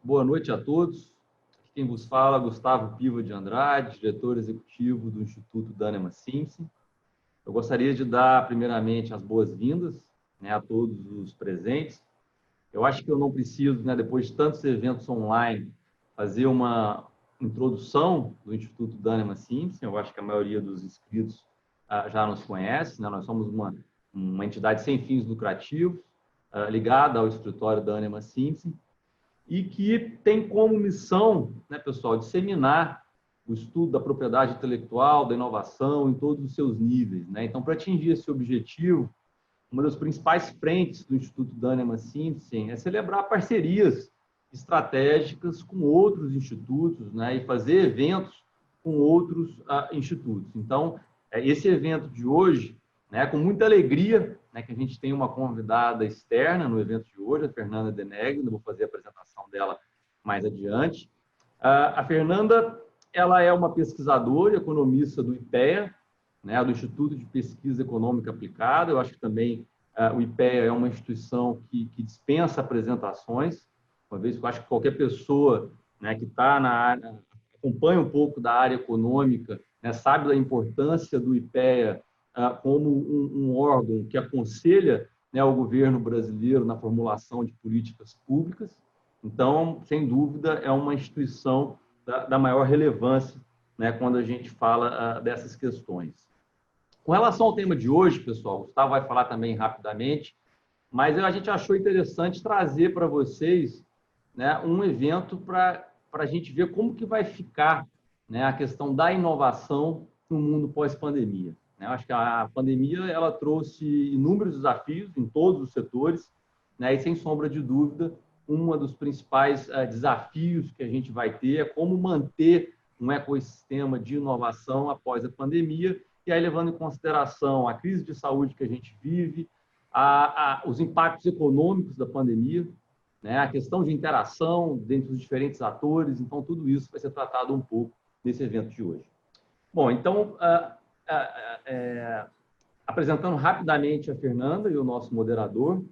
Boa noite a todos. Quem vos fala, Gustavo Piva de Andrade, diretor executivo do Instituto Dânima Simpson. Eu gostaria de dar, primeiramente, as boas-vindas, a todos os presentes. Eu acho que eu não preciso, depois de tantos eventos online, fazer uma introdução do Instituto Dânima Simpson. Eu acho que a maioria dos inscritos já nos conhece. Nós somos uma entidade sem fins lucrativos, ligada ao escritório Dânima Simpson, e que tem como missão, pessoal, disseminar o estudo da propriedade intelectual, da inovação em todos os seus níveis. Então, para atingir esse objetivo, uma das principais frentes do Instituto Dânima Simpson é celebrar parcerias estratégicas com outros institutos, e fazer eventos com outros institutos. Então, esse evento de hoje, com muita alegria, que a gente tem uma convidada externa no evento de hoje, a Fernanda Denegri. Eu vou fazer a apresentação dela mais adiante. A Fernanda, ela é uma pesquisadora e economista do IPEA, do Instituto de Pesquisa Econômica Aplicada. Eu acho que também o IPEA é uma instituição que dispensa apresentações, uma vez que eu acho que qualquer pessoa que está na área, acompanha um pouco da área econômica, sabe da importância do IPEA como um órgão que aconselha o governo brasileiro na formulação de políticas públicas. Então, sem dúvida, é uma instituição da maior relevância quando a gente fala dessas questões. Com relação ao tema de hoje, pessoal, o Gustavo vai falar também rapidamente, mas a gente achou interessante trazer para vocês um evento para a gente ver como que vai ficar a questão da inovação no mundo pós-pandemia. Eu acho que a pandemia ela trouxe inúmeros desafios em todos os setores, e, sem sombra de dúvida, um dos principais desafios que a gente vai ter é como manter um ecossistema de inovação após a pandemia, e aí levando em consideração a crise de saúde que a gente vive, os impactos econômicos da pandemia, a questão de interação dentre os diferentes atores. Então, tudo isso vai ser tratado um pouco nesse evento de hoje. Bom, então, apresentando rapidamente a Fernanda e o nosso moderador.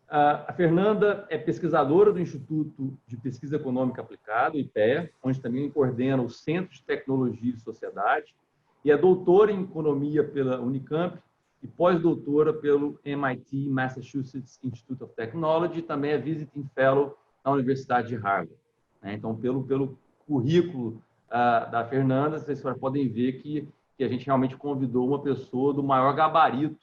A Fernanda é pesquisadora do Instituto de Pesquisa Econômica Aplicada, o IPEA, onde também coordena o Centro de Tecnologia e Sociedade, e é doutora em Economia pela Unicamp e pós-doutora pelo MIT, Massachusetts Institute of Technology, e também é Visiting Fellow na Universidade de Harvard. Então, pelo currículo da Fernanda, vocês podem ver que a gente realmente convidou uma pessoa do maior gabarito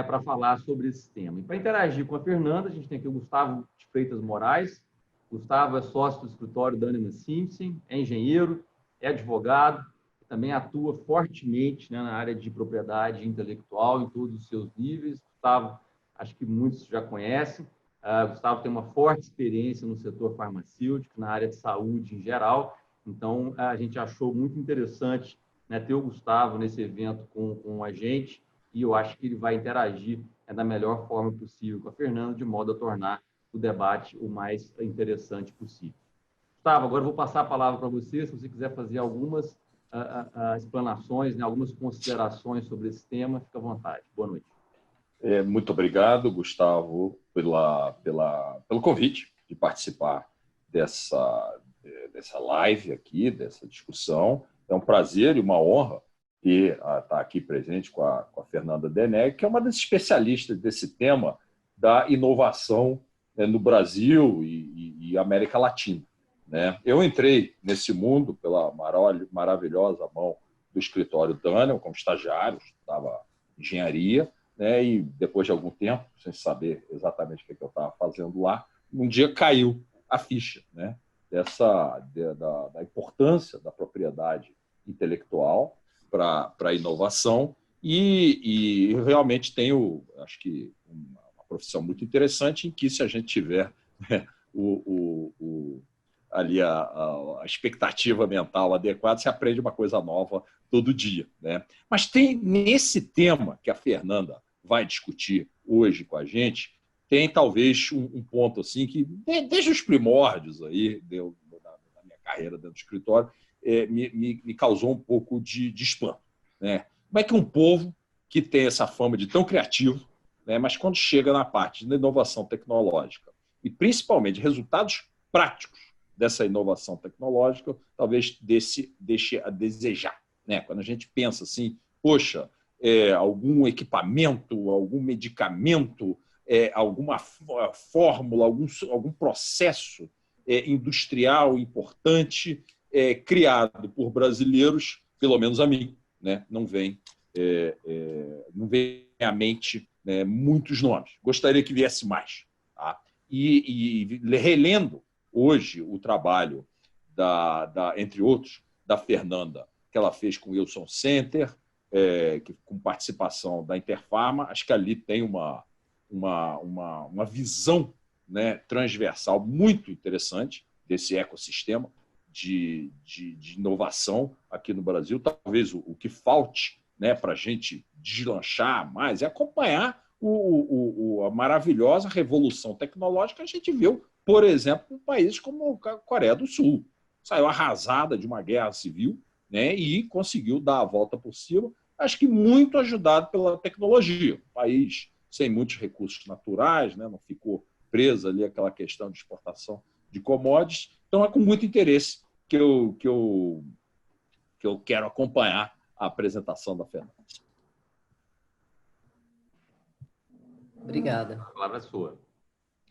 para falar sobre esse tema. E para interagir com a Fernanda, a gente tem aqui o Gustavo de Freitas Moraes. Gustavo é sócio do escritório Dânima Simpson, é engenheiro, é advogado, também atua fortemente na área de propriedade intelectual em todos os seus níveis. Gustavo, acho que muitos já conhecem. Gustavo tem uma forte experiência no setor farmacêutico, na área de saúde em geral. Então, a gente achou muito interessante ter o Gustavo nesse evento com a gente, e eu acho que ele vai interagir da melhor forma possível com a Fernanda, de modo a tornar o debate o mais interessante possível. Gustavo, agora eu vou passar a palavra para você, se você quiser fazer algumas explanações, algumas considerações sobre esse tema, fica à vontade. Boa noite. Muito obrigado, Gustavo, pelo convite de participar dessa live aqui, dessa discussão. É um prazer e uma honra estar aqui presente com a Fernanda Denegri, que é uma das especialistas desse tema da inovação no Brasil e América Latina. Eu entrei nesse mundo pela maravilhosa mão do escritório Dânima, como estagiário, estudava engenharia, e depois de algum tempo, sem saber exatamente o que eu estava fazendo lá, um dia caiu a ficha da importância da propriedade intelectual para a inovação, e realmente tenho, acho que, uma profissão muito interessante, em que, se a gente tiver ali a expectativa mental adequada, se aprende uma coisa nova todo dia. Mas tem, nesse tema que a Fernanda vai discutir hoje com a gente, tem talvez um ponto assim que, desde os primórdios aí, da minha carreira dentro do escritório, me causou um pouco de espanto. Como é que um povo que tem essa fama de tão criativo, mas quando chega na parte da inovação tecnológica, e principalmente resultados práticos, dessa inovação tecnológica talvez deixe a desejar, né? Quando a gente pensa assim, poxa, algum equipamento, algum medicamento, alguma fórmula, algum processo industrial importante criado por brasileiros, pelo menos a mim, né? Não vem à mente muitos nomes. Gostaria que viesse mais. Tá? E relendo hoje o trabalho, entre outros, da Fernanda, que ela fez com o Wilson Center, com participação da Interpharma, acho que ali tem uma visão, né, transversal muito interessante desse ecossistema de inovação aqui no Brasil. Talvez o que falte, né, para a gente deslanchar mais é acompanhar a maravilhosa revolução tecnológica que a gente viu, por exemplo, em países como a Coreia do Sul. Saiu arrasada de uma guerra civil, né, e conseguiu dar a volta por cima, acho que muito ajudado pela tecnologia. Um país sem muitos recursos naturais, né, não ficou presa ali aquela questão de exportação de commodities. Então, é com muito interesse que eu quero acompanhar a apresentação da Fernanda. Obrigada. A palavra é sua.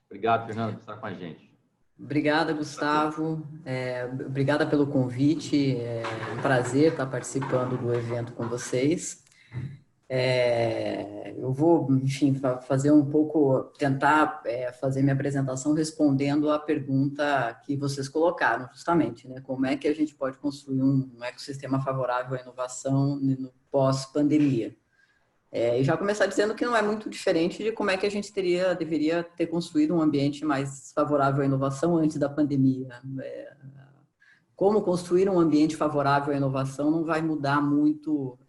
Obrigado, Fernando, por estar com a gente. Obrigada, Gustavo. Obrigada pelo convite. É um prazer estar participando do evento com vocês. Eu vou, enfim, fazer um pouco, tentar fazer minha apresentação respondendo à pergunta que vocês colocaram, justamente, né? Como é que a gente pode construir um ecossistema favorável à inovação no pós-pandemia? E já começar dizendo que não é muito diferente de como é que a gente deveria ter construído um ambiente mais favorável à inovação antes da pandemia. Como construir um ambiente favorável à inovação não vai mudar muito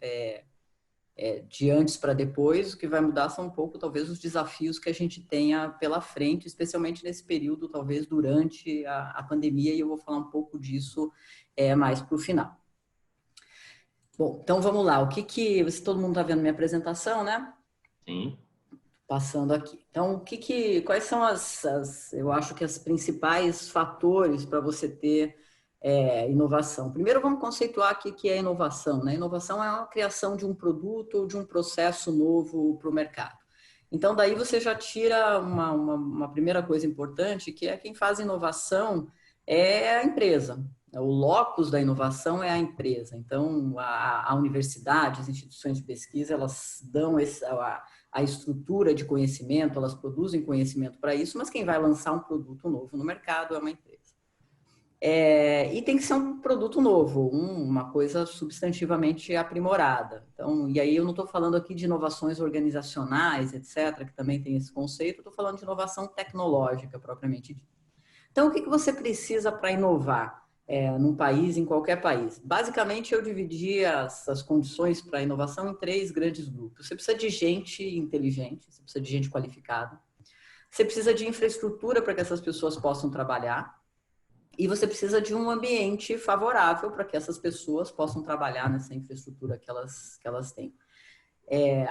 de antes para depois. O que vai mudar são um pouco, talvez, os desafios que a gente tenha pela frente, especialmente nesse período, talvez, durante a pandemia, e eu vou falar um pouco disso mais para o final. Bom, então vamos lá. Todo mundo está vendo minha apresentação, né? Sim. Passando aqui. Então, quais são eu acho que os principais fatores para você ter inovação? Primeiro, vamos conceituar o que é inovação, né? Inovação é a criação de um produto ou de um processo novo para o mercado. Então, daí você já tira uma primeira coisa importante, que é quem faz inovação é a empresa. O locus da inovação é a empresa. Então, a universidade, as instituições de pesquisa, elas dão a estrutura de conhecimento, elas produzem conhecimento para isso, mas quem vai lançar um produto novo no mercado é uma empresa. E tem que ser um produto novo, uma coisa substantivamente aprimorada. Então, e aí eu não estou falando aqui de inovações organizacionais, etc., que também tem esse conceito, estou falando de inovação tecnológica, propriamente dita. Então, o que você precisa para inovar num país, em qualquer país? Basicamente, eu dividi as condições para a inovação em 3 grandes grupos. Você precisa de gente inteligente, você precisa de gente qualificada, você precisa de infraestrutura para que essas pessoas possam trabalhar, e você precisa de um ambiente favorável para que essas pessoas possam trabalhar nessa infraestrutura que elas têm.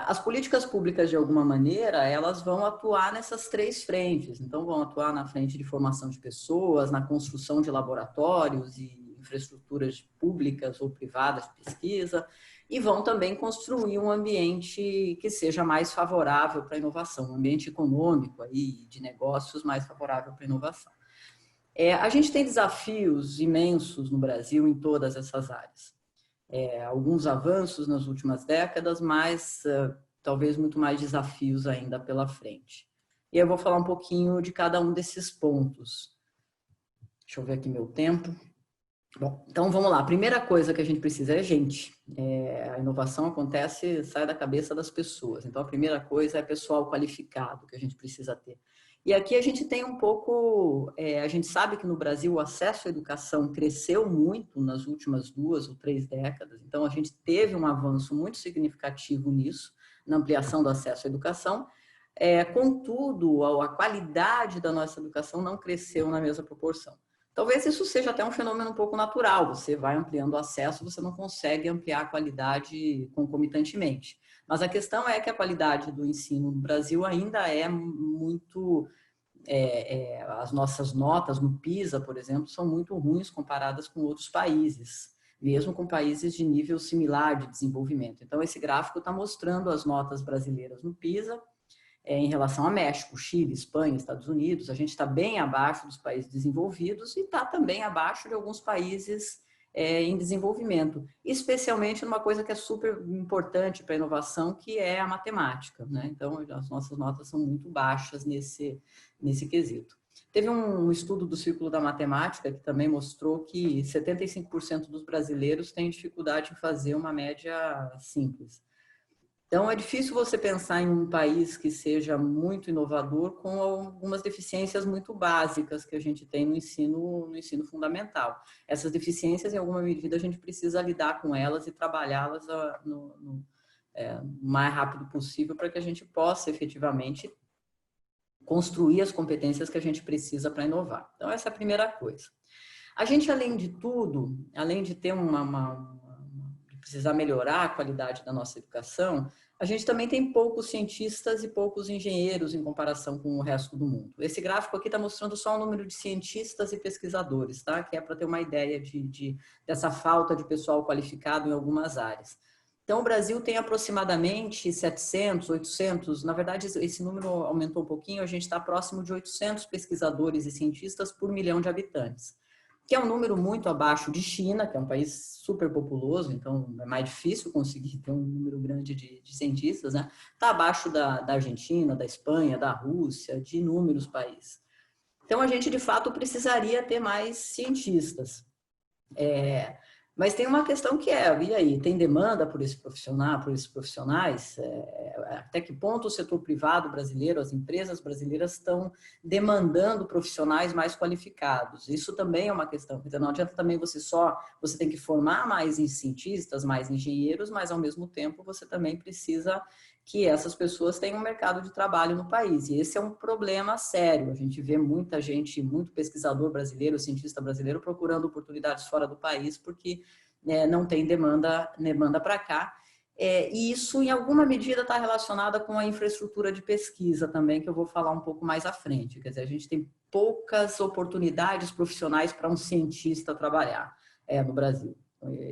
As políticas públicas, de alguma maneira, elas vão atuar nessas 3 frentes. Então, vão atuar na frente de formação de pessoas, na construção de laboratórios e infraestruturas públicas ou privadas de pesquisa, e vão também construir um ambiente que seja mais favorável para a inovação, um ambiente econômico aí, de negócios mais favorável para a inovação. A gente tem desafios imensos no Brasil em todas essas áreas. Alguns avanços nas últimas décadas, mas talvez muito mais desafios ainda pela frente. E eu vou falar um pouquinho de cada um desses pontos. Deixa eu ver aqui meu tempo. Bom, então vamos lá. A primeira coisa que a gente precisa é gente. A inovação sai da cabeça das pessoas. Então a primeira coisa é pessoal qualificado que a gente precisa ter. E aqui a gente tem um pouco, a gente sabe que no Brasil o acesso à educação cresceu muito nas últimas 2 ou 3 décadas, então a gente teve um avanço muito significativo nisso, na ampliação do acesso à educação, contudo, a qualidade da nossa educação não cresceu na mesma proporção. Talvez isso seja até um fenômeno um pouco natural, você vai ampliando o acesso, você não consegue ampliar a qualidade concomitantemente. Mas a questão é que a qualidade do ensino no Brasil ainda é muito as nossas notas no PISA, por exemplo, são muito ruins comparadas com outros países, mesmo com países de nível similar de desenvolvimento. Então, esse gráfico está mostrando as notas brasileiras no PISA em relação a México, Chile, Espanha, Estados Unidos. A gente está bem abaixo dos países desenvolvidos e está também abaixo de alguns países em desenvolvimento, especialmente numa coisa que é super importante para a inovação, que é a matemática, né? Então, as nossas notas são muito baixas nesse quesito. Teve um estudo do Círculo da Matemática que também mostrou que 75% dos brasileiros têm dificuldade em fazer uma média simples. Então, é difícil você pensar em um país que seja muito inovador com algumas deficiências muito básicas que a gente tem no ensino fundamental. Essas deficiências, em alguma medida, a gente precisa lidar com elas e trabalhá-las no mais rápido possível para que a gente possa, efetivamente, construir as competências que a gente precisa para inovar. Então, essa é a primeira coisa. A gente, além de tudo, além de ter precisar melhorar a qualidade da nossa educação, a gente também tem poucos cientistas e poucos engenheiros em comparação com o resto do mundo. Esse gráfico aqui está mostrando só o número de cientistas e pesquisadores, tá? Que é para ter uma ideia dessa falta de pessoal qualificado em algumas áreas. Então, o Brasil tem aproximadamente 700, 800, na verdade, esse número aumentou um pouquinho, a gente está próximo de 800 pesquisadores e cientistas por milhão de habitantes, que é um número muito abaixo de China, que é um país super populoso, então é mais difícil conseguir ter um número grande de cientistas, né? Está abaixo da Argentina, da Espanha, da Rússia, de inúmeros países. Então, a gente, de fato, precisaria ter mais cientistas. Mas tem uma questão que e aí, tem demanda por esses profissionais? Até que ponto o setor privado brasileiro, as empresas brasileiras estão demandando profissionais mais qualificados? Isso também é uma questão. Quer dizer, não adianta também você tem que formar mais cientistas, mais engenheiros, mas ao mesmo tempo você também precisa que essas pessoas tenham um mercado de trabalho no país. E esse é um problema sério. A gente vê muita gente, muito pesquisador brasileiro, cientista brasileiro, procurando oportunidades fora do país, porque não tem demanda para cá. E isso, em alguma medida, está relacionado com a infraestrutura de pesquisa também, que eu vou falar um pouco mais à frente. Quer dizer, a gente tem poucas oportunidades profissionais para um cientista trabalhar no Brasil.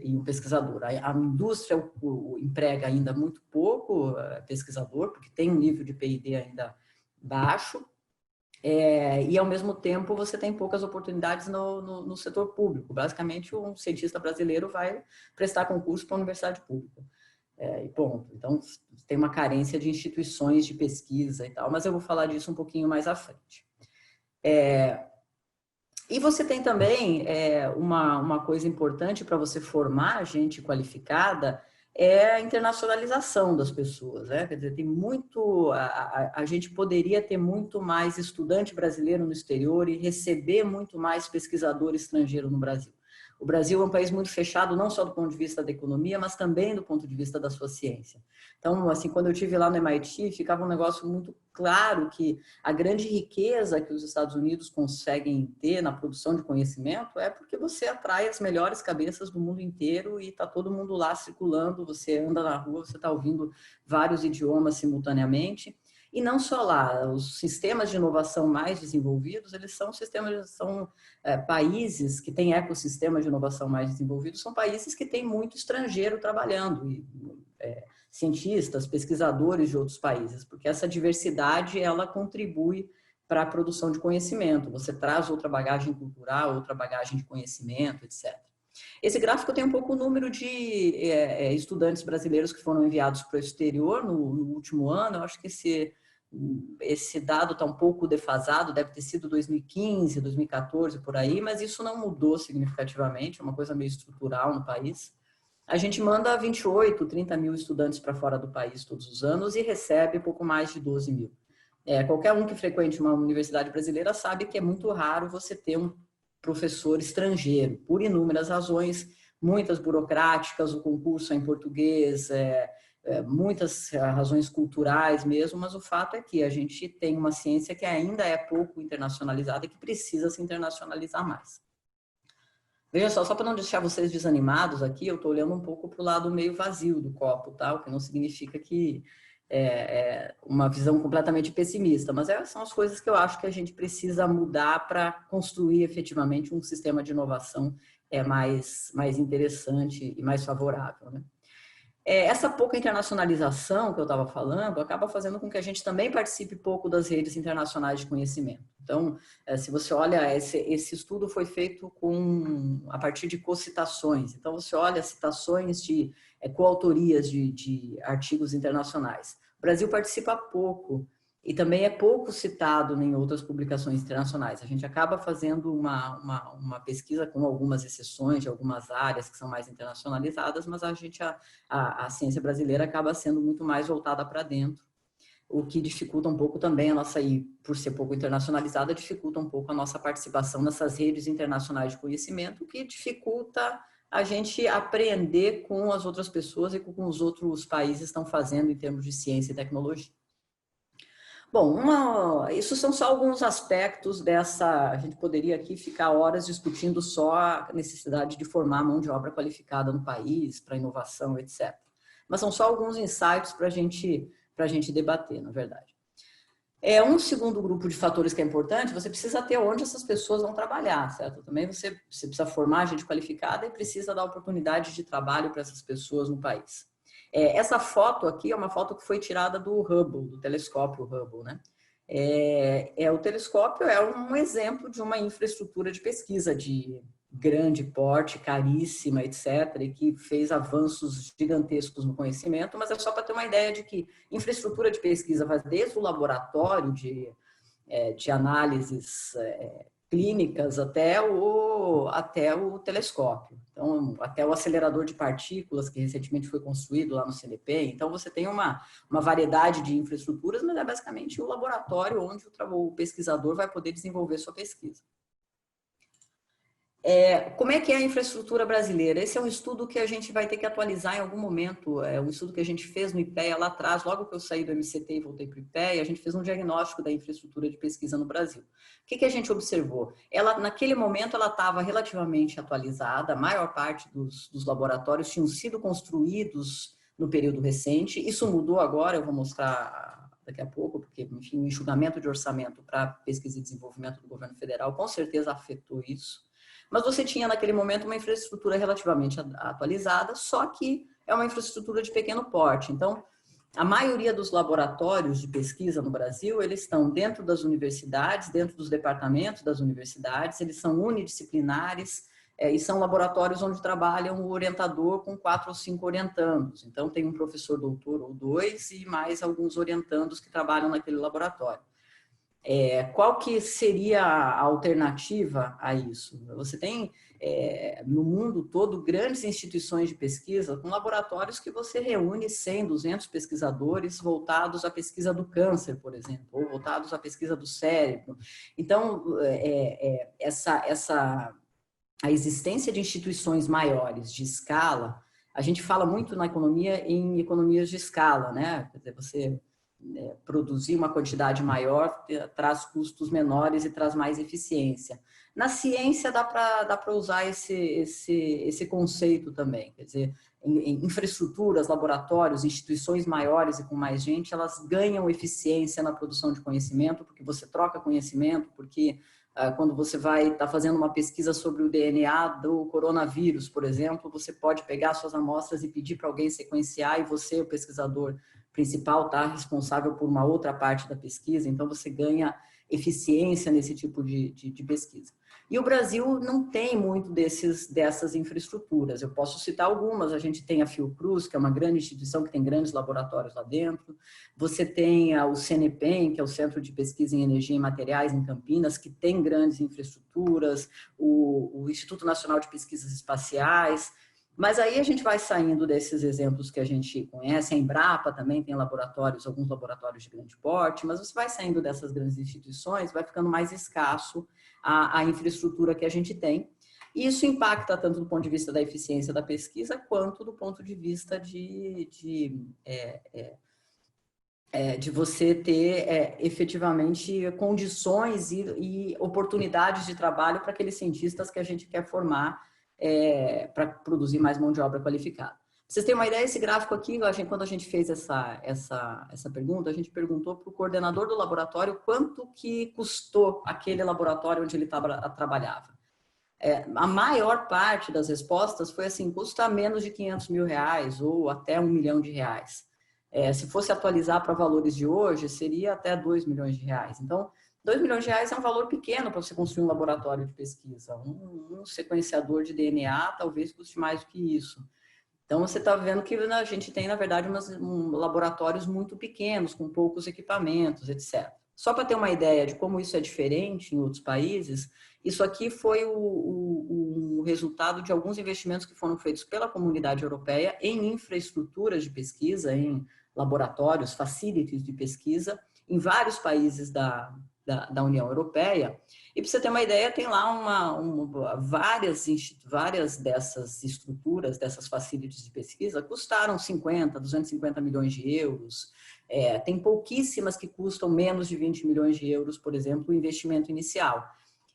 E o pesquisador. A indústria emprega ainda muito pouco pesquisador, porque tem um nível de P&D ainda baixo, e ao mesmo tempo você tem poucas oportunidades no setor público. Basicamente, um cientista brasileiro vai prestar concurso para a universidade pública. E ponto. Então, tem uma carência de instituições de pesquisa e tal, mas eu vou falar disso um pouquinho mais à frente. E você tem também uma coisa importante para você formar gente qualificada, é a internacionalização das pessoas, né? Quer dizer, tem muito, a gente poderia ter muito mais estudante brasileiro no exterior e receber muito mais pesquisador estrangeiro no Brasil. O Brasil é um país muito fechado, não só do ponto de vista da economia, mas também do ponto de vista da sua ciência. Então, assim, quando eu estive lá no MIT, ficava um negócio muito claro que a grande riqueza que os Estados Unidos conseguem ter na produção de conhecimento é porque você atrai as melhores cabeças do mundo inteiro e está todo mundo lá circulando, você anda na rua, você está ouvindo vários idiomas simultaneamente. E não só lá, os sistemas de inovação mais desenvolvidos, eles são países que têm ecossistemas de inovação mais desenvolvidos, são países que têm muito estrangeiro trabalhando, cientistas, pesquisadores de outros países, porque essa diversidade, ela contribui para a produção de conhecimento, você traz outra bagagem cultural, outra bagagem de conhecimento, etc. Esse gráfico tem um pouco o número de estudantes brasileiros que foram enviados para o exterior no último ano. Eu acho que esse dado está um pouco defasado, deve ter sido 2015, 2014, por aí, mas isso não mudou significativamente, é uma coisa meio estrutural no país. A gente manda 28, 30 mil estudantes para fora do país todos os anos e recebe pouco mais de 12 mil. Qualquer um que frequente uma universidade brasileira sabe que é muito raro você ter um professor estrangeiro, por inúmeras razões, muitas burocráticas, o concurso é em português, muitas razões culturais mesmo, mas o fato é que a gente tem uma ciência que ainda é pouco internacionalizada e que precisa se internacionalizar mais. Veja só para não deixar vocês desanimados aqui, eu estou olhando um pouco para o lado meio vazio do copo, tá? O que não significa que uma visão completamente pessimista, mas são as coisas que eu acho que a gente precisa mudar para construir efetivamente um sistema de inovação mais interessante e mais favorável, né? Essa pouca internacionalização que eu estava falando acaba fazendo com que a gente também participe pouco das redes internacionais de conhecimento. Então, se você olha, esse estudo foi feito a partir de cocitações. Então, você olha citações de coautorias de artigos internacionais. O Brasil participa pouco e também é pouco citado em outras publicações internacionais. A gente acaba fazendo uma pesquisa com algumas exceções de algumas áreas que são mais internacionalizadas, mas a ciência brasileira acaba sendo muito mais voltada para dentro, o que dificulta um pouco também a nossa, e por ser pouco internacionalizada, dificulta um pouco a nossa participação nessas redes internacionais de conhecimento, que dificulta a gente aprender com as outras pessoas e com os outros países estão fazendo em termos de ciência e tecnologia. Bom, isso são só alguns aspectos a gente poderia aqui ficar horas discutindo só a necessidade de formar mão de obra qualificada no país, para inovação, etc. Mas são só alguns insights para a gente debater, na verdade. Um segundo grupo de fatores que é importante, você precisa ter onde essas pessoas vão trabalhar, certo? Também você precisa formar gente qualificada e precisa dar oportunidade de trabalho para essas pessoas no país. Essa foto aqui é uma foto que foi tirada do Hubble, do telescópio Hubble, né? O telescópio é um exemplo de uma infraestrutura de pesquisa de grande porte, caríssima, etc., e que fez avanços gigantescos no conhecimento, mas é só para ter uma ideia de que infraestrutura de pesquisa vai desde o laboratório de análises clínicas até o telescópio. Então, até o acelerador de partículas que recentemente foi construído lá no CNPq. Então, você tem uma variedade de infraestruturas, mas é basicamente o laboratório onde o pesquisador vai poder desenvolver sua pesquisa. Como é que é a infraestrutura brasileira? Esse é um estudo que a gente vai ter que atualizar em algum momento. É um estudo que a gente fez no IPEA lá atrás, logo que eu saí do MCT e voltei para o IPEA, a gente fez um diagnóstico da infraestrutura de pesquisa no Brasil. O que a gente observou? Naquele momento, ela estava relativamente atualizada, a maior parte dos laboratórios tinham sido construídos no período recente. Isso mudou agora, eu vou mostrar daqui a pouco, porque, enfim, o enxugamento de orçamento para pesquisa e desenvolvimento do governo federal com certeza afetou isso. Mas você tinha naquele momento uma infraestrutura relativamente atualizada, só que é uma infraestrutura de pequeno porte. Então, a maioria dos laboratórios de pesquisa no Brasil, eles estão dentro das universidades, dentro dos departamentos das universidades, eles são unidisciplinares e são laboratórios onde trabalha um orientador com 4 ou 5 orientandos. Então, tem um professor doutor ou 2 e mais alguns orientandos que trabalham naquele laboratório. Qual que seria a alternativa a isso? Você tem, no mundo todo, grandes instituições de pesquisa com laboratórios que você reúne 100, 200 pesquisadores voltados à pesquisa do câncer, por exemplo, ou voltados à pesquisa do cérebro. Então, a existência de instituições maiores de escala, a gente fala muito na economia em economias de escala, né? Quer dizer, você produzir uma quantidade maior traz custos menores e traz mais eficiência. Na ciência dá para usar esse conceito também, quer dizer, em infraestruturas, laboratórios, instituições maiores e com mais gente, elas ganham eficiência na produção de conhecimento, porque você troca conhecimento, porque quando você vai estar fazendo uma pesquisa sobre o DNA do coronavírus, por exemplo, você pode pegar suas amostras e pedir para alguém sequenciar e você, o pesquisador principal, está responsável por uma outra parte da pesquisa, então você ganha eficiência nesse tipo de pesquisa. E o Brasil não tem muito dessas infraestruturas. Eu posso citar algumas. A gente tem a Fiocruz, que é uma grande instituição que tem grandes laboratórios lá dentro. Você tem o CNPq, que é o Centro de Pesquisa em Energia e Materiais em Campinas, que tem grandes infraestruturas, o Instituto Nacional de Pesquisas Espaciais. Mas aí a gente vai saindo desses exemplos que a gente conhece. A Embrapa também tem laboratórios, alguns laboratórios de grande porte, mas você vai saindo dessas grandes instituições, vai ficando mais escasso a infraestrutura que a gente tem. E isso impacta tanto do ponto de vista da eficiência da pesquisa, quanto do ponto de vista de você ter efetivamente condições e oportunidades de trabalho para aqueles cientistas que a gente quer formar para produzir mais mão de obra qualificada. vocês terem uma ideia, esse gráfico aqui, quando a gente fez essa pergunta, a gente perguntou para o coordenador do laboratório quanto que custou aquele laboratório onde ele trabalhava. A maior parte das respostas foi assim, custa menos de R$500 mil ou até R$1 milhão. Se fosse atualizar para valores de hoje, seria até R$2 milhões. Então, R$2 milhões é um valor pequeno para você construir um laboratório de pesquisa. Um sequenciador de DNA talvez custe mais do que isso. Então, você está vendo que a gente tem, na verdade, laboratórios muito pequenos, com poucos equipamentos, etc. Só para ter uma ideia de como isso é diferente em outros países, isso aqui foi o resultado de alguns investimentos que foram feitos pela comunidade europeia em infraestruturas de pesquisa, em laboratórios, facilities de pesquisa, em vários países da União Europeia. E para você ter uma ideia, tem lá várias dessas estruturas, dessas facilities de pesquisa, custaram 50, 250 milhões de euros. Tem pouquíssimas que custam menos de 20 milhões de euros, por exemplo, o investimento inicial.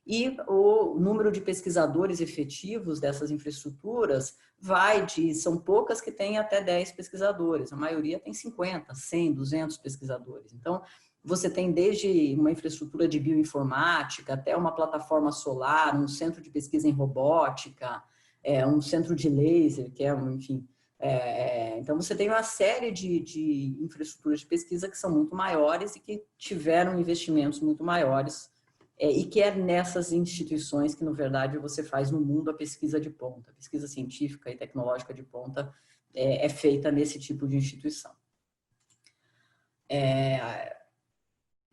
E o número de pesquisadores efetivos dessas infraestruturas são poucas que têm até 10 pesquisadores, a maioria tem 50, 100, 200 pesquisadores. Então, você tem desde uma infraestrutura de bioinformática até uma plataforma solar, um centro de pesquisa em robótica, um centro de laser, enfim. Então, você tem uma série de infraestruturas de pesquisa que são muito maiores e que tiveram investimentos muito maiores e que é nessas instituições que, na verdade, você faz no mundo a pesquisa de ponta. A pesquisa científica e tecnológica de ponta é feita nesse tipo de instituição.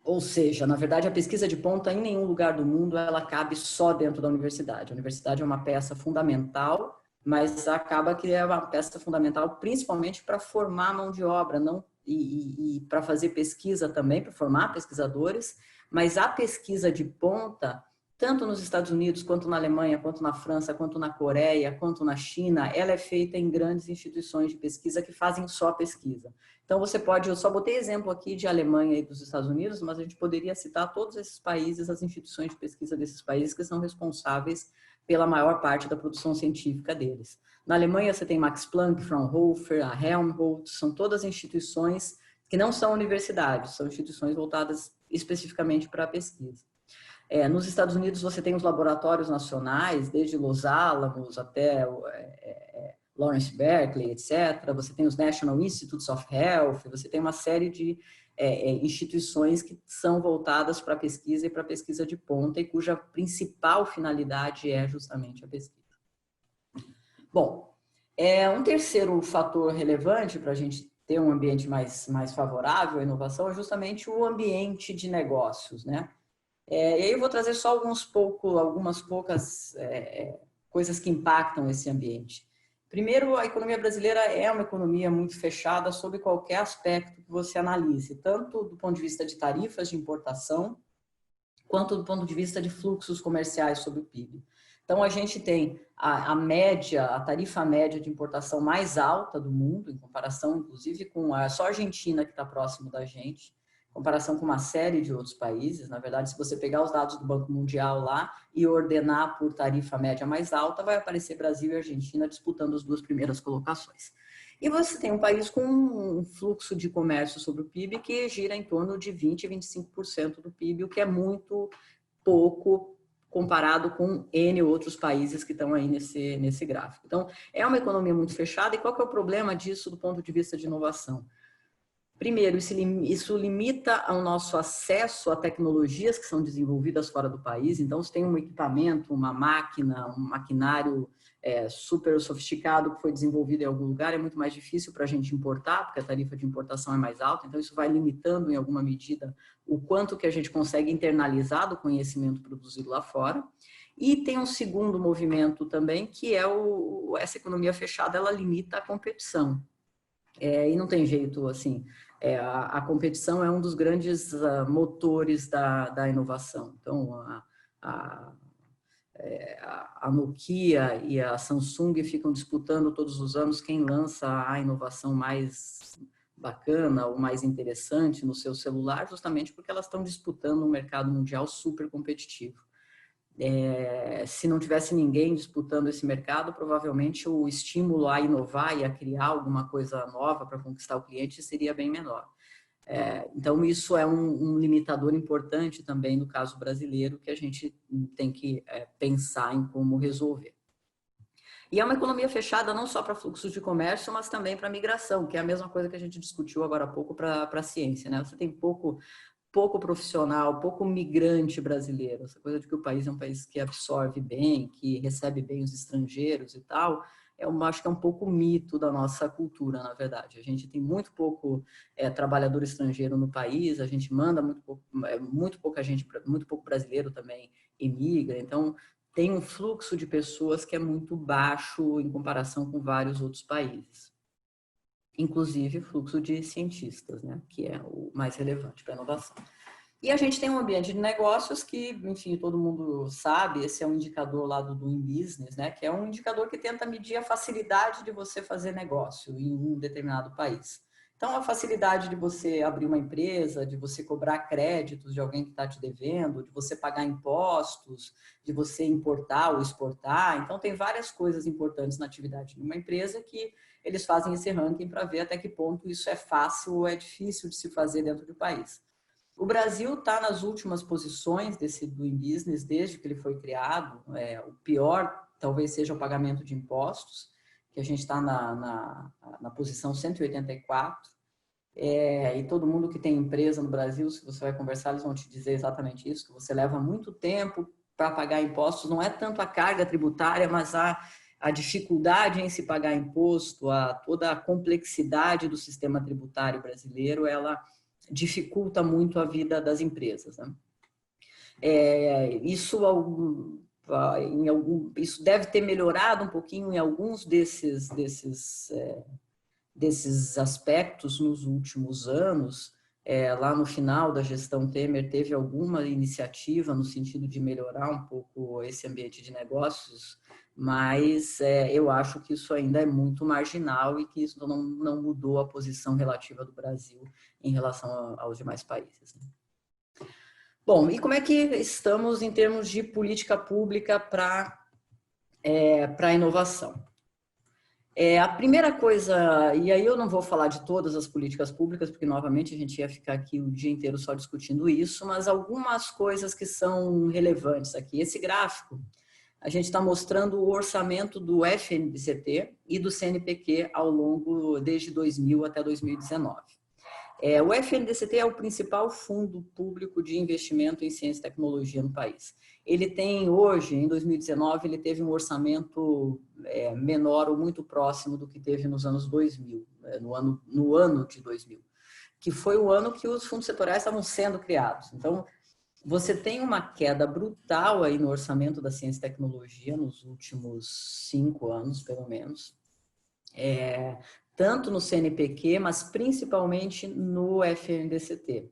Ou seja, na verdade, a pesquisa de ponta em nenhum lugar do mundo ela cabe só dentro da universidade. A universidade é uma peça fundamental, mas acaba que é uma peça fundamental principalmente para formar mão de obra, e para fazer pesquisa também, para formar pesquisadores, mas a pesquisa de ponta, tanto nos Estados Unidos, quanto na Alemanha, quanto na França, quanto na Coreia, quanto na China, ela é feita em grandes instituições de pesquisa que fazem só pesquisa. Então, eu só botei exemplo aqui de Alemanha e dos Estados Unidos, mas a gente poderia citar todos esses países, as instituições de pesquisa desses países que são responsáveis pela maior parte da produção científica deles. Na Alemanha, você tem Max Planck, Fraunhofer, a Helmholtz, são todas instituições que não são universidades, são instituições voltadas especificamente para a pesquisa. Nos Estados Unidos, você tem os laboratórios nacionais, desde Los Alamos até Lawrence Berkeley, etc. Você tem os National Institutes of Health, você tem uma série de instituições que são voltadas para a pesquisa e para a pesquisa de ponta e cuja principal finalidade é justamente a pesquisa. Bom, um terceiro fator relevante para a gente ter um ambiente mais favorável à inovação é justamente o ambiente de negócios, né? E aí eu vou trazer só algumas poucas coisas que impactam esse ambiente. Primeiro, a economia brasileira é uma economia muito fechada sobre qualquer aspecto que você analise, tanto do ponto de vista de tarifas de importação, quanto do ponto de vista de fluxos comerciais sobre o PIB. Então, a gente tem a tarifa média de importação mais alta do mundo, em comparação, inclusive, com só a Argentina, que está próximo da gente, em comparação com uma série de outros países. Na verdade, se você pegar os dados do Banco Mundial lá e ordenar por tarifa média mais alta, vai aparecer Brasil e Argentina disputando as duas primeiras colocações. E você tem um país com um fluxo de comércio sobre o PIB que gira em torno de 20% a 25% do PIB, o que é muito pouco comparado com N outros países que estão aí nesse gráfico. Então, é uma economia muito fechada. E qual que é o problema disso do ponto de vista de inovação? Primeiro, isso limita o nosso acesso a tecnologias que são desenvolvidas fora do país. Então, se tem um equipamento, uma máquina, um maquinário super sofisticado que foi desenvolvido em algum lugar, é muito mais difícil para a gente importar, porque a tarifa de importação é mais alta. Então, isso vai limitando, em alguma medida, o quanto que a gente consegue internalizar do conhecimento produzido lá fora. E tem um segundo movimento também, que é essa economia fechada, ela limita a competição. E não tem jeito, assim, a competição é um dos grandes motores da inovação. Então, a Nokia e a Samsung ficam disputando todos os anos quem lança a inovação mais bacana ou mais interessante no seu celular, justamente porque elas estão disputando um mercado mundial super competitivo. se não tivesse ninguém disputando esse mercado, provavelmente o estímulo a inovar e a criar alguma coisa nova para conquistar o cliente seria bem menor. Então, isso é um limitador importante também no caso brasileiro, que a gente tem que pensar em como resolver. E é uma economia fechada não só para fluxos de comércio, mas também para migração, que é a mesma coisa que a gente discutiu agora há pouco para a ciência, né? Você tem pouco profissional, pouco migrante brasileiro, essa coisa de que o país é um país que absorve bem, que recebe bem os estrangeiros e tal, eu acho que é um pouco mito da nossa cultura, na verdade. A gente tem muito pouco trabalhador estrangeiro no país, a gente manda muito pouco brasileiro também imigra, então tem um fluxo de pessoas que é muito baixo em comparação com vários outros países. Inclusive fluxo de cientistas, né, que é o mais relevante para a inovação. E a gente tem um ambiente de negócios que, enfim, todo mundo sabe, esse é um indicador lá do Doing Business, né, que é um indicador que tenta medir a facilidade de você fazer negócio em um determinado país. Então, a facilidade de você abrir uma empresa, de você cobrar créditos de alguém que está te devendo, de você pagar impostos, de você importar ou exportar. Então, tem várias coisas importantes na atividade de uma empresa que eles fazem esse ranking para ver até que ponto isso é fácil ou é difícil de se fazer dentro do país. O Brasil está nas últimas posições desse Doing Business desde que ele foi criado. O pior talvez seja o pagamento de impostos, que a gente está na posição 184. E todo mundo que tem empresa no Brasil, se você vai conversar, eles vão te dizer exatamente isso, que você leva muito tempo para pagar impostos. Não é tanto a carga tributária, mas a dificuldade em se pagar imposto, toda a complexidade do sistema tributário brasileiro, ela dificulta muito a vida das empresas, né? Isso deve ter melhorado um pouquinho em alguns desses aspectos nos últimos anos. Lá no final da gestão Temer teve alguma iniciativa no sentido de melhorar um pouco esse ambiente de negócios, mas eu acho que isso ainda é muito marginal e que isso não mudou a posição relativa do Brasil em relação aos demais países, né? Bom, e como é que estamos em termos de política pública para a inovação? A primeira coisa, e aí eu não vou falar de todas as políticas públicas, porque novamente a gente ia ficar aqui o dia inteiro só discutindo isso, mas algumas coisas que são relevantes aqui. Esse gráfico, a gente está mostrando o orçamento do FNDCT e do CNPq desde 2000 até 2019. O FNDCT é o principal fundo público de investimento em ciência e tecnologia no país. Ele tem hoje, em 2019, ele teve um orçamento menor ou muito próximo do que teve nos anos 2000, no ano de 2000, que foi o ano que os fundos setoriais estavam sendo criados. Então, você tem uma queda brutal aí no orçamento da ciência e tecnologia nos últimos 5 anos, pelo menos. Tanto no CNPq, mas principalmente no FNDCT.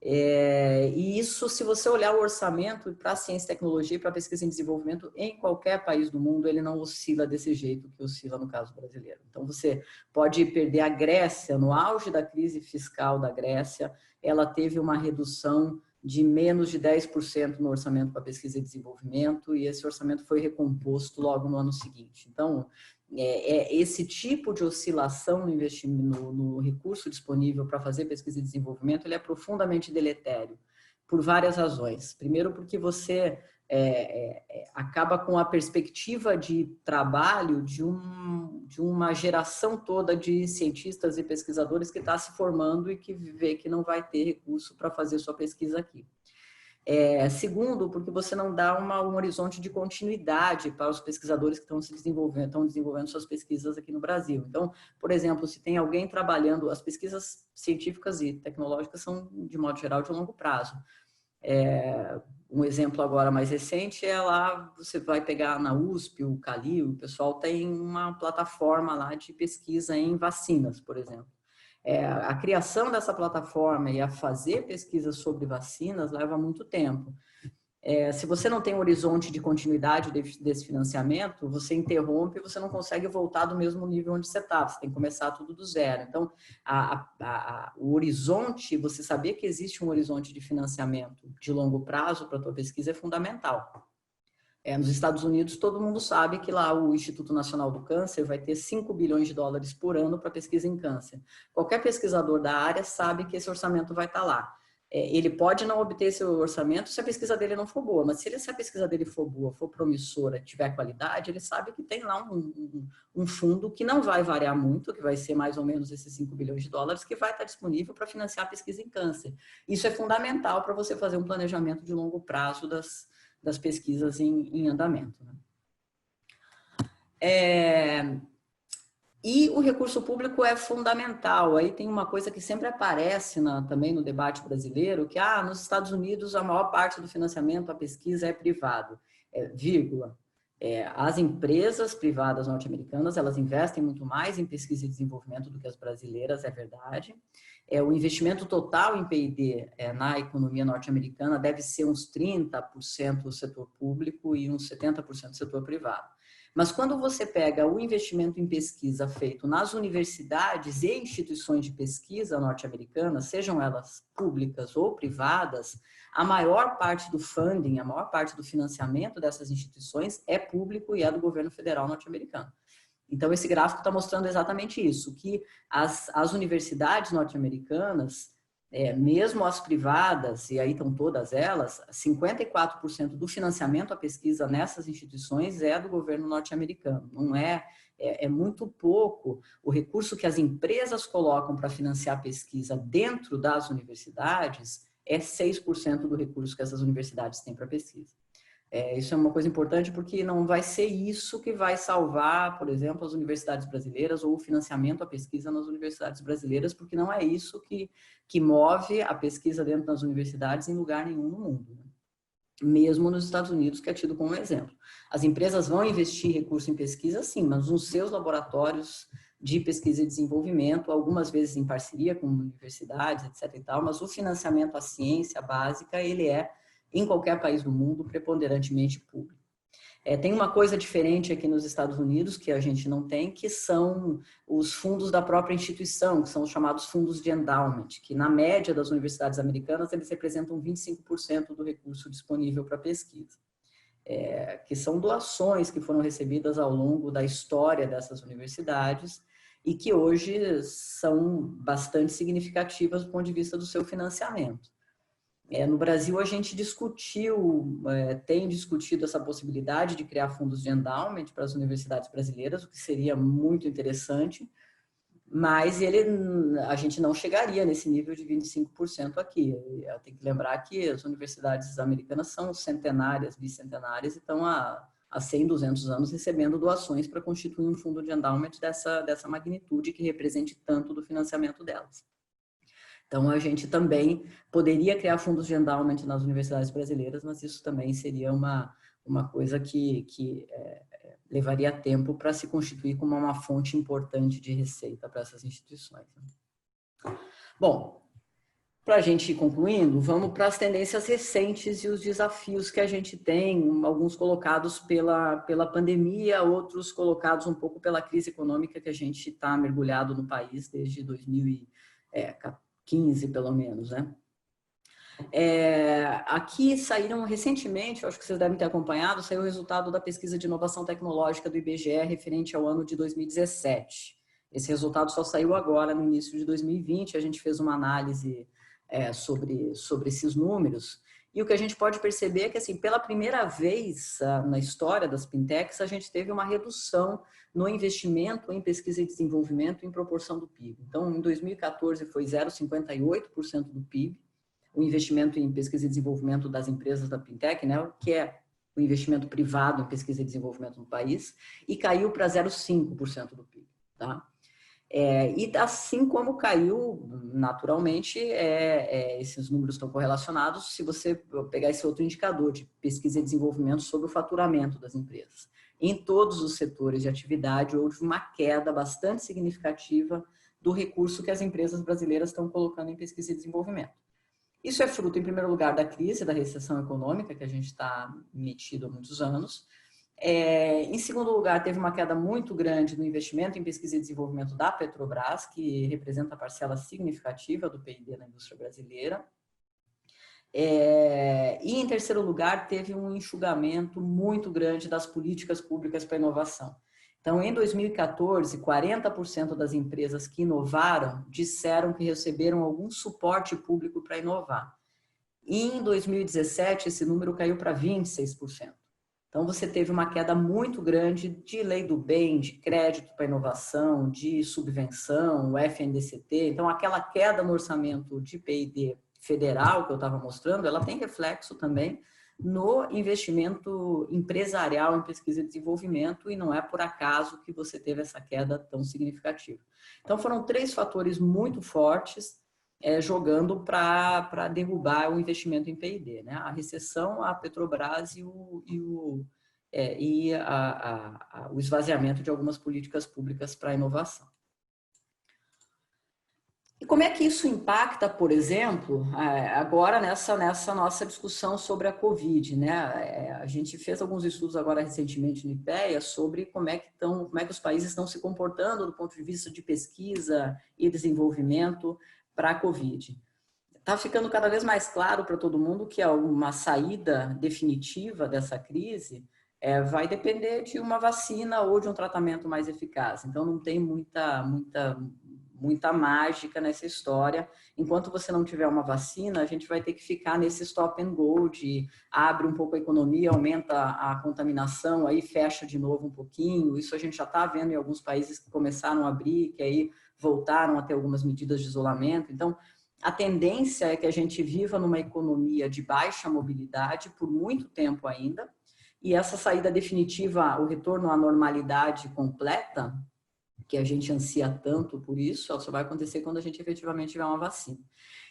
E isso, se você olhar o orçamento para a ciência e tecnologia e para a pesquisa em desenvolvimento em qualquer país do mundo, ele não oscila desse jeito que oscila no caso brasileiro. Então, você pode perder a Grécia, no auge da crise fiscal da Grécia, ela teve uma redução de menos de 10% no orçamento para pesquisa e desenvolvimento, e esse orçamento foi recomposto logo no ano seguinte. Então, esse tipo de oscilação no investimento, no recurso disponível para fazer pesquisa e desenvolvimento, ele é profundamente deletério, por várias razões. Primeiro, porque você acaba com a perspectiva de trabalho de uma geração toda de cientistas e pesquisadores que está se formando e que vê que não vai ter recurso para fazer sua pesquisa aqui. Segundo, porque você não dá um horizonte de continuidade para os pesquisadores que estão desenvolvendo suas pesquisas aqui no Brasil. Então, por exemplo, se tem alguém trabalhando, as pesquisas científicas e tecnológicas são, de modo geral, de longo prazo. Um exemplo agora mais recente lá, você vai pegar na USP, o Calil, o pessoal tem uma plataforma lá de pesquisa em vacinas, por exemplo. A criação dessa plataforma e a fazer pesquisas sobre vacinas leva muito tempo. Se você não tem um horizonte de continuidade desse financiamento, você interrompe e você não consegue voltar do mesmo nível onde você está. Você tem que começar tudo do zero. Então, o horizonte, você saber que existe um horizonte de financiamento de longo prazo para a tua pesquisa é fundamental. Nos Estados Unidos, todo mundo sabe que lá o Instituto Nacional do Câncer vai ter 5 bilhões de dólares por ano para pesquisa em câncer. Qualquer pesquisador da área sabe que esse orçamento vai estar lá. Ele pode não obter esse orçamento se a pesquisa dele não for boa, mas se a pesquisa dele for boa, for promissora, tiver qualidade, ele sabe que tem lá um fundo que não vai variar muito, que vai ser mais ou menos esses 5 bilhões de dólares, que vai estar disponível para financiar a pesquisa em câncer. Isso é fundamental para você fazer um planejamento de longo prazo das pesquisas em andamento. Né? E o recurso público é fundamental. Aí tem uma coisa que sempre aparece também no debate brasileiro, que nos Estados Unidos a maior parte do financiamento à pesquisa é privado. Vírgula. As empresas privadas norte-americanas, elas investem muito mais em pesquisa e desenvolvimento do que as brasileiras, é verdade. O investimento total em P&D na economia norte-americana deve ser uns 30% do setor público e uns 70% do setor privado. Mas quando você pega o investimento em pesquisa feito nas universidades e instituições de pesquisa norte-americanas, sejam elas públicas ou privadas, a maior parte do funding, a maior parte do financiamento dessas instituições é público e é do governo federal norte-americano. Então, esse gráfico está mostrando exatamente isso, que as universidades norte-americanas, mesmo as privadas, e aí estão todas elas, 54% do financiamento à pesquisa nessas instituições é do governo norte-americano. Não é muito pouco o recurso que as empresas colocam para financiar a pesquisa dentro das universidades, é 6% do recurso que essas universidades têm para pesquisa. Isso é uma coisa importante porque não vai ser isso que vai salvar, por exemplo, as universidades brasileiras ou o financiamento à pesquisa nas universidades brasileiras, porque não é isso que move a pesquisa dentro das universidades em lugar nenhum no mundo. Né? Mesmo nos Estados Unidos, que é tido como exemplo. As empresas vão investir recurso em pesquisa, sim, mas nos seus laboratórios de pesquisa e desenvolvimento, algumas vezes em parceria com universidades, etc. e tal, mas o financiamento à ciência básica, ele em qualquer país do mundo, preponderantemente público. Tem uma coisa diferente aqui nos Estados Unidos, que a gente não tem, que são os fundos da própria instituição, que são os chamados fundos de endowment, que na média das universidades americanas, eles representam 25% do recurso disponível para pesquisa. Que são doações que foram recebidas ao longo da história dessas universidades e que hoje são bastante significativas do ponto de vista do seu financiamento. No Brasil, a gente tem discutido essa possibilidade de criar fundos de endowment para as universidades brasileiras, o que seria muito interessante, mas a gente não chegaria nesse nível de 25% aqui. Eu tenho que lembrar que as universidades americanas são centenárias, bicentenárias, e estão há 100, 200 anos recebendo doações para constituir um fundo de endowment dessa magnitude que represente tanto do financiamento delas. Então, a gente também poderia criar fundos de endowment nas universidades brasileiras, mas isso também seria uma coisa que levaria tempo para se constituir como uma fonte importante de receita para essas instituições. Bom, para a gente ir concluindo, vamos para as tendências recentes e os desafios que a gente tem, alguns colocados pela pandemia, outros colocados um pouco pela crise econômica que a gente está mergulhado no país desde 2015, pelo menos, né? Aqui saíram recentemente, acho que vocês devem ter acompanhado, saiu o resultado da pesquisa de inovação tecnológica do IBGE referente ao ano de 2017. Esse resultado só saiu agora, no início de 2020, a gente fez uma análise sobre esses números, e o que a gente pode perceber é que, assim, pela primeira vez na história das fintechs, a gente teve uma redução no investimento em pesquisa e desenvolvimento em proporção do PIB. Então, em 2014 foi 0,58% do PIB, o investimento em pesquisa e desenvolvimento das empresas da fintech, né, que é o investimento privado em pesquisa e desenvolvimento no país, e caiu para 0,5% do PIB. Tá? E assim como caiu, naturalmente, esses números estão correlacionados se você pegar esse outro indicador de pesquisa e desenvolvimento sobre o faturamento das empresas. Em todos os setores de atividade, houve uma queda bastante significativa do recurso que as empresas brasileiras estão colocando em pesquisa e desenvolvimento. Isso é fruto, em primeiro lugar, da crise, da recessão econômica que a gente está metido há muitos anos. Em segundo lugar, teve uma queda muito grande no investimento em pesquisa e desenvolvimento da Petrobras, que representa a parcela significativa do PIB na indústria brasileira. E, em terceiro lugar, teve um enxugamento muito grande das políticas públicas para inovação. Então, em 2014, 40% das empresas que inovaram disseram que receberam algum suporte público para inovar. E em 2017, esse número caiu para 26%. Então, você teve uma queda muito grande de lei do bem, de crédito para inovação, de subvenção, o FNDCT. Então, aquela queda no orçamento de P&D federal que eu estava mostrando, ela tem reflexo também no investimento empresarial em pesquisa e desenvolvimento, e não é por acaso que você teve essa queda tão significativa. Então, foram 3 fatores muito fortes jogando para derrubar o investimento em P&D, né? A recessão, a Petrobras e o esvaziamento de algumas políticas públicas para a inovação. E como é que isso impacta, por exemplo, agora nessa nossa discussão sobre a Covid, né? A gente fez alguns estudos agora recentemente no IPEA sobre como é que os países estão se comportando do ponto de vista de pesquisa e desenvolvimento para a Covid. Está ficando cada vez mais claro para todo mundo que uma saída definitiva dessa crise vai depender de uma vacina ou de um tratamento mais eficaz. Então, não tem muita mágica nessa história. Enquanto você não tiver uma vacina, a gente vai ter que ficar nesse stop and go de abre um pouco a economia, aumenta a contaminação, aí fecha de novo um pouquinho. Isso a gente já está vendo em alguns países que começaram a abrir, que aí voltaram a ter algumas medidas de isolamento. Então, a tendência é que a gente viva numa economia de baixa mobilidade por muito tempo ainda, e essa saída definitiva, o retorno à normalidade completa, que a gente ansia tanto por isso, só vai acontecer quando a gente efetivamente tiver uma vacina.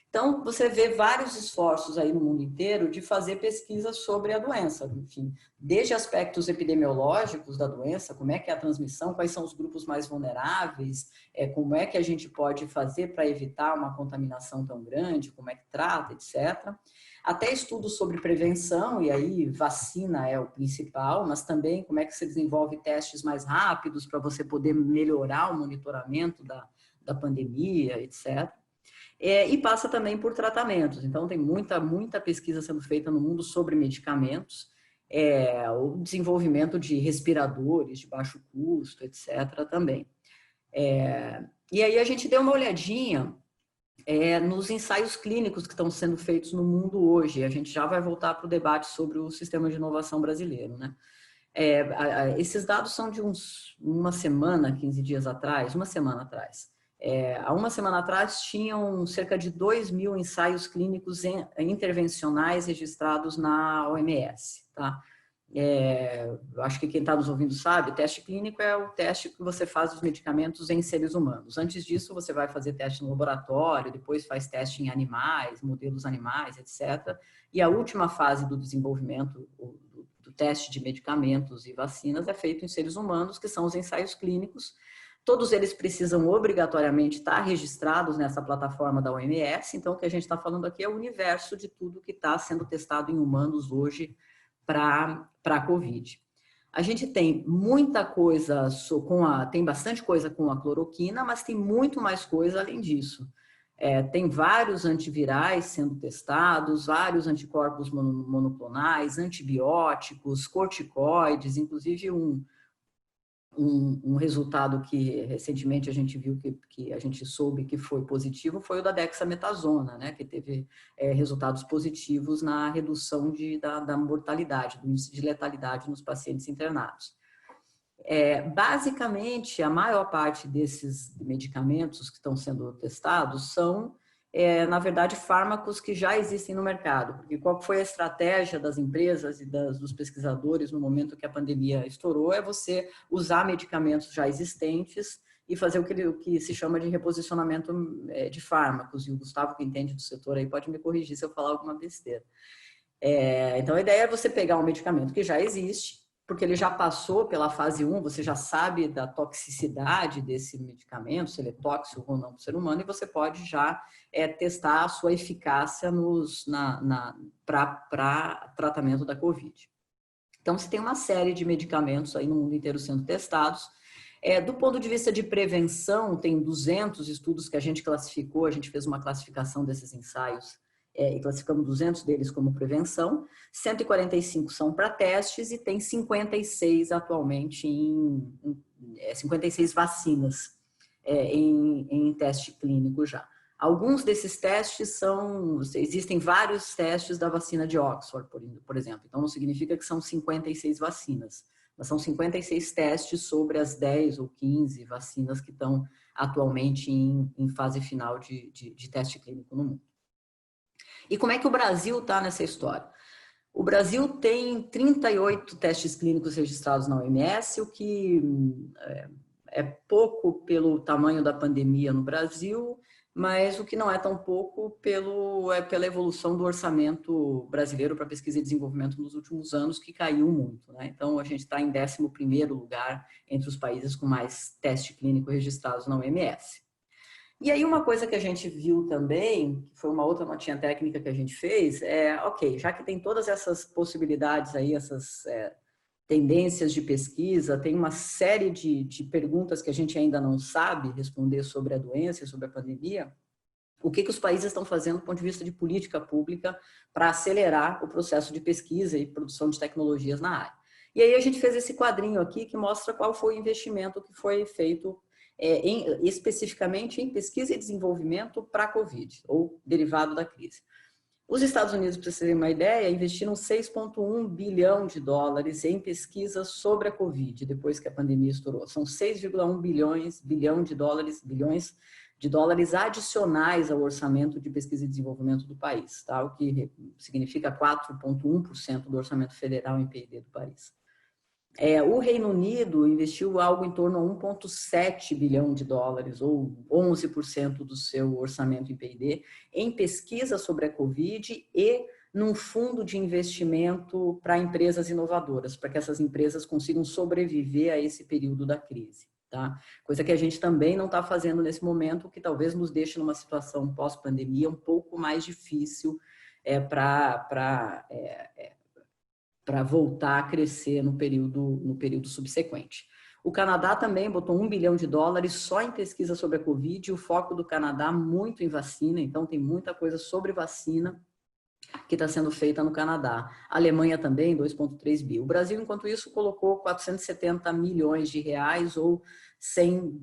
Então, você vê vários esforços aí no mundo inteiro de fazer pesquisas sobre a doença, enfim, desde aspectos epidemiológicos da doença, como é que é a transmissão, quais são os grupos mais vulneráveis, como é que a gente pode fazer para evitar uma contaminação tão grande, como é que trata, etc. Até estudos sobre prevenção, e aí vacina é o principal, mas também como é que você desenvolve testes mais rápidos para você poder melhorar o monitoramento da pandemia, etc. E passa também por tratamentos. Então, tem muita pesquisa sendo feita no mundo sobre medicamentos, o desenvolvimento de respiradores de baixo custo, etc. também. E aí a gente deu uma olhadinha nos ensaios clínicos que estão sendo feitos no mundo hoje. A gente já vai voltar para o debate sobre o sistema de inovação brasileiro, né? Esses dados são de uma semana, 15 dias atrás, uma semana atrás. Há uma semana atrás, tinham cerca de 2.000 ensaios clínicos intervencionais registrados na OMS. Tá? Acho que quem está nos ouvindo sabe, teste clínico é o teste que você faz dos medicamentos em seres humanos. Antes disso, você vai fazer teste no laboratório, depois faz teste em animais, modelos animais, etc. E a última fase do desenvolvimento, do teste de medicamentos e vacinas, é feito em seres humanos, que são os ensaios clínicos. Todos eles precisam obrigatoriamente estar registrados nessa plataforma da OMS, então o que a gente está falando aqui é o universo de tudo que está sendo testado em humanos hoje para a Covid. A gente tem muita coisa, tem bastante coisa com a cloroquina, mas tem muito mais coisa além disso. Tem vários antivirais sendo testados, vários anticorpos monoclonais, antibióticos, corticoides, inclusive um resultado que recentemente a gente viu que a gente soube que foi positivo foi o da dexametasona, né, que teve resultados positivos na redução da mortalidade, do índice de letalidade nos pacientes internados. Basicamente, a maior parte desses medicamentos que estão sendo testados são, na verdade, fármacos que já existem no mercado. Porque qual foi a estratégia das empresas e dos pesquisadores no momento que a pandemia estourou? É você usar medicamentos já existentes e fazer o que se chama de reposicionamento de fármacos. E o Gustavo, que entende do setor, aí pode me corrigir se eu falar alguma besteira. Então, a ideia é você pegar um medicamento que já existe, porque ele já passou pela fase 1, você já sabe da toxicidade desse medicamento, se ele é tóxico ou não para o ser humano, e você pode já testar a sua eficácia para tratamento da Covid. Então, você tem uma série de medicamentos aí no mundo inteiro sendo testados. Do ponto de vista de prevenção, tem 200 estudos que a gente classificou, a gente fez uma classificação desses ensaios e classificamos 200 deles como prevenção, 145 são para testes e tem 56 atualmente 56 vacinas em teste clínico já. Alguns desses testes existem vários testes da vacina de Oxford, por exemplo, então não significa que são 56 vacinas, mas são 56 testes sobre as 10 ou 15 vacinas que estão atualmente em fase final de teste clínico no mundo. E como é que o Brasil está nessa história? O Brasil tem 38 testes clínicos registrados na OMS, o que é pouco pelo tamanho da pandemia no Brasil, mas o que não é tão pouco pela evolução do orçamento brasileiro para pesquisa e desenvolvimento nos últimos anos, que caiu muito, né? Então, a gente está em 11º lugar entre os países com mais teste clínico registrados na OMS. E aí uma coisa que a gente viu também, que foi uma outra notinha técnica que a gente fez, ok, já que tem todas essas possibilidades aí, essas tendências de pesquisa, tem uma série de perguntas que a gente ainda não sabe responder sobre a doença, sobre a pandemia, o que os países estão fazendo do ponto de vista de política pública para acelerar o processo de pesquisa e produção de tecnologias na área. E aí a gente fez esse quadrinho aqui que mostra qual foi o investimento que foi feito especificamente em pesquisa e desenvolvimento para a Covid, ou derivado da crise. Os Estados Unidos, para vocês terem uma ideia, investiram 6,1 bilhão de dólares em pesquisa sobre a Covid, depois que a pandemia estourou. São 6,1 bilhão de dólares adicionais ao orçamento de pesquisa e desenvolvimento do país, tá? O que significa 4,1% do orçamento federal em P&D do país. O Reino Unido investiu algo em torno a 1,7 bilhão de dólares, ou 11% do seu orçamento em P&D, em pesquisa sobre a Covid e num fundo de investimento para empresas inovadoras, para que essas empresas consigam sobreviver a esse período da crise. Tá? Coisa que a gente também não está fazendo nesse momento, que talvez nos deixe numa situação pós-pandemia um pouco mais difícil para voltar a crescer no período subsequente. O Canadá também botou 1 bilhão de dólares só em pesquisa sobre a Covid, o foco do Canadá muito em vacina, então tem muita coisa sobre vacina que está sendo feita no Canadá. A Alemanha também, 2,3 bi. O Brasil, enquanto isso, colocou 470 milhões de reais ou 100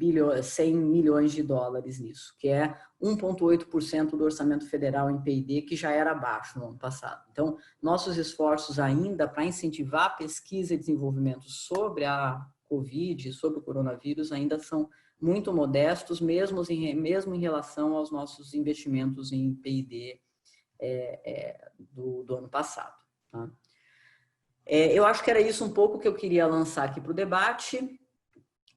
milhões de dólares nisso, que é 1,8% do orçamento federal em P&D, que já era baixo no ano passado. Então, nossos esforços ainda para incentivar a pesquisa e desenvolvimento sobre a Covid, sobre o coronavírus, ainda são muito modestos, mesmo em relação aos nossos investimentos em P&D do ano passado. Tá? Eu acho que era isso um pouco que eu queria lançar aqui para o debate.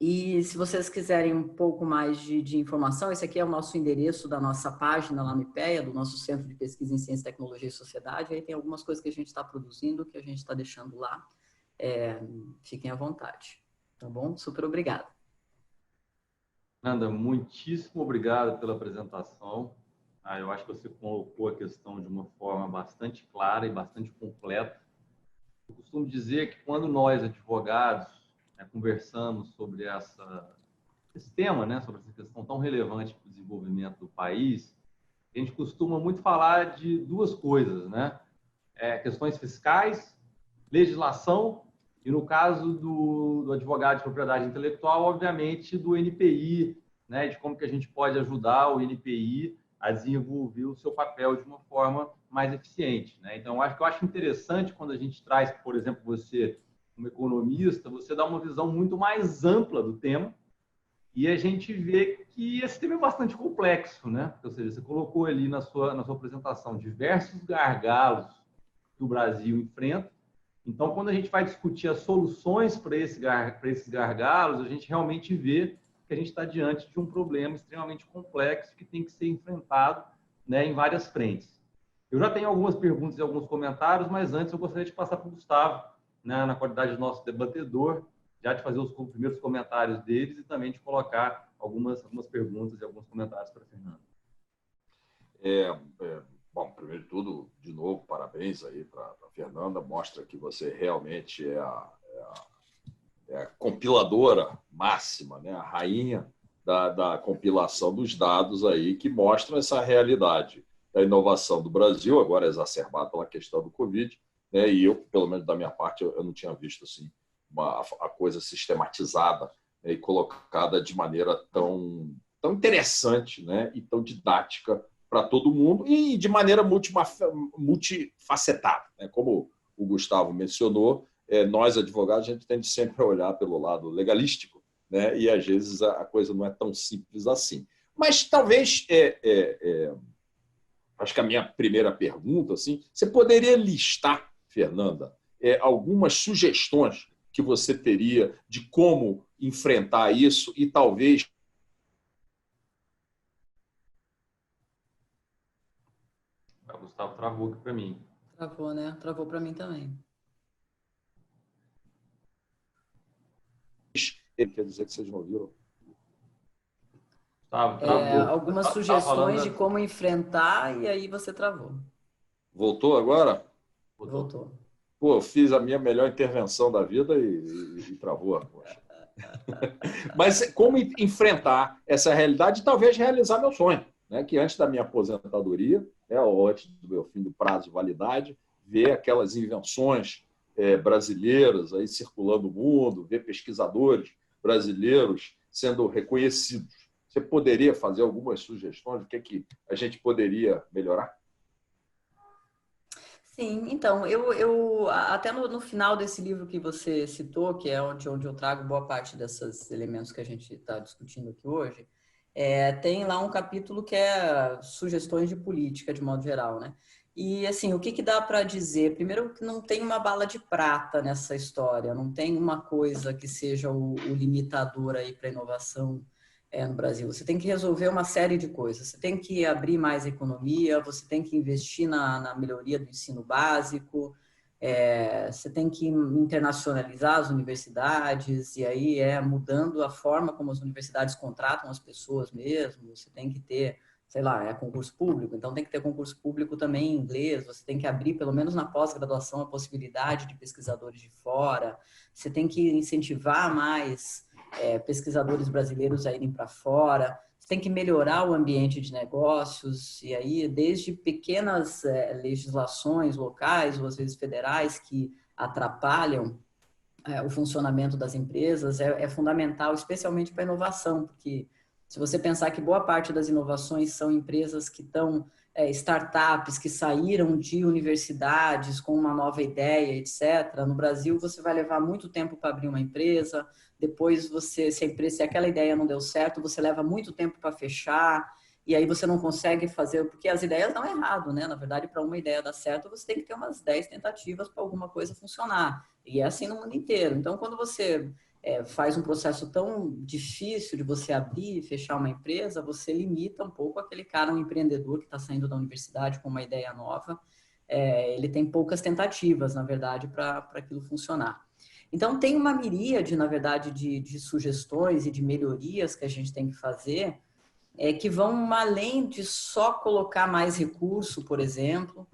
E se vocês quiserem um pouco mais de informação, esse aqui é o nosso endereço da nossa página lá no IPEA, do nosso Centro de Pesquisa em Ciência, Tecnologia e Sociedade. Aí tem algumas coisas que a gente está produzindo, que a gente está deixando lá. Fiquem à vontade. Tá bom? Super obrigada. Fernanda, muitíssimo obrigado pela apresentação. Eu acho que você colocou a questão de uma forma bastante clara e bastante completa. Eu costumo dizer que quando nós, advogados, conversamos sobre esse tema, né, sobre essa questão tão relevante para o desenvolvimento do país, a gente costuma muito falar de duas coisas, né? Questões fiscais, legislação e, no caso do advogado de propriedade intelectual, obviamente, do NPI, né, de como que a gente pode ajudar o NPI a desenvolver o seu papel de uma forma mais eficiente, né? Então, eu acho interessante quando a gente traz, por exemplo, você, como economista, você dá uma visão muito mais ampla do tema e a gente vê que esse tema é bastante complexo, né? Ou seja, você colocou ali na sua apresentação diversos gargalos que o Brasil enfrenta. Então, quando a gente vai discutir as soluções para esses gargalos, a gente realmente vê que a gente está diante de um problema extremamente complexo que tem que ser enfrentado, né, em várias frentes. Eu já tenho algumas perguntas e alguns comentários, mas antes eu gostaria de passar para o Gustavo, né, na qualidade do nosso debatedor, já de fazer os primeiros comentários deles e também de colocar algumas perguntas e alguns comentários para a Fernanda. Bom, primeiro de tudo, de novo, parabéns aí para a Fernanda, mostra que você realmente é a compiladora máxima, né? A rainha da compilação dos dados aí, que mostram essa realidade. da inovação do Brasil, agora exacerbado pela questão do Covid, né? E eu, pelo menos da minha parte, eu não tinha visto assim a coisa sistematizada, né, e colocada de maneira tão interessante, né, e tão didática para todo mundo e de maneira multifacetada, né? Como o Gustavo mencionou, nós advogados a gente tende sempre a olhar pelo lado legalístico, né? E às vezes a coisa não é tão simples assim. Mas talvez acho que a minha primeira pergunta, assim, você poderia listar, Fernanda, algumas sugestões que você teria de como enfrentar isso e talvez... O Gustavo travou aqui para mim. Travou, né? Travou para mim também. Ele quer dizer que vocês não ouviram? Gustavo, travou. Algumas sugestões de como enfrentar e aí você travou. Voltou agora? Voltou. Pô, eu fiz a minha melhor intervenção da vida e travou. Poxa. Mas como enfrentar essa realidade e talvez realizar meu sonho, né? Que antes da minha aposentadoria, né, ou antes do meu fim do prazo de validade, ver aquelas invenções brasileiras aí circulando o mundo, ver pesquisadores brasileiros sendo reconhecidos. Você poderia fazer algumas sugestões do que a gente poderia melhorar? Sim, então, eu até no final desse livro que você citou, que é onde eu trago boa parte desses elementos que a gente está discutindo aqui hoje, tem lá um capítulo que é sugestões de política, de modo geral, né? E, assim, o que dá para dizer? Primeiro, que não tem uma bala de prata nessa história, não tem uma coisa que seja o limitador aí para a inovação no Brasil. Você tem que resolver uma série de coisas. Você tem que abrir mais economia, você tem que investir na melhoria do ensino básico, você tem que internacionalizar as universidades, e aí mudando a forma como as universidades contratam as pessoas mesmo. Você tem que ter, sei lá, concurso público, então tem que ter concurso público também em inglês, você tem que abrir, pelo menos na pós-graduação, a possibilidade de pesquisadores de fora, você tem que incentivar mais pesquisadores brasileiros a irem para fora, você tem que melhorar o ambiente de negócios, e aí desde pequenas legislações locais ou às vezes federais que atrapalham o funcionamento das empresas é fundamental, especialmente para a inovação, porque se você pensar que boa parte das inovações são empresas que estão, startups que saíram de universidades com uma nova ideia, etc. No Brasil, você vai levar muito tempo para abrir uma empresa, depois se aquela ideia não deu certo, você leva muito tempo para fechar, e aí você não consegue fazer, porque as ideias dão errado, né? Na verdade, para uma ideia dar certo, você tem que ter umas 10 tentativas para alguma coisa funcionar. E é assim no mundo inteiro. Então, quando você faz um processo tão difícil de você abrir e fechar uma empresa, você limita um pouco aquele cara, um empreendedor que está saindo da universidade com uma ideia nova. Ele tem poucas tentativas, na verdade, para aquilo funcionar. Então, tem uma miríade, na verdade, de sugestões e de melhorias que a gente tem que fazer, que vão além de só colocar mais recurso, por exemplo.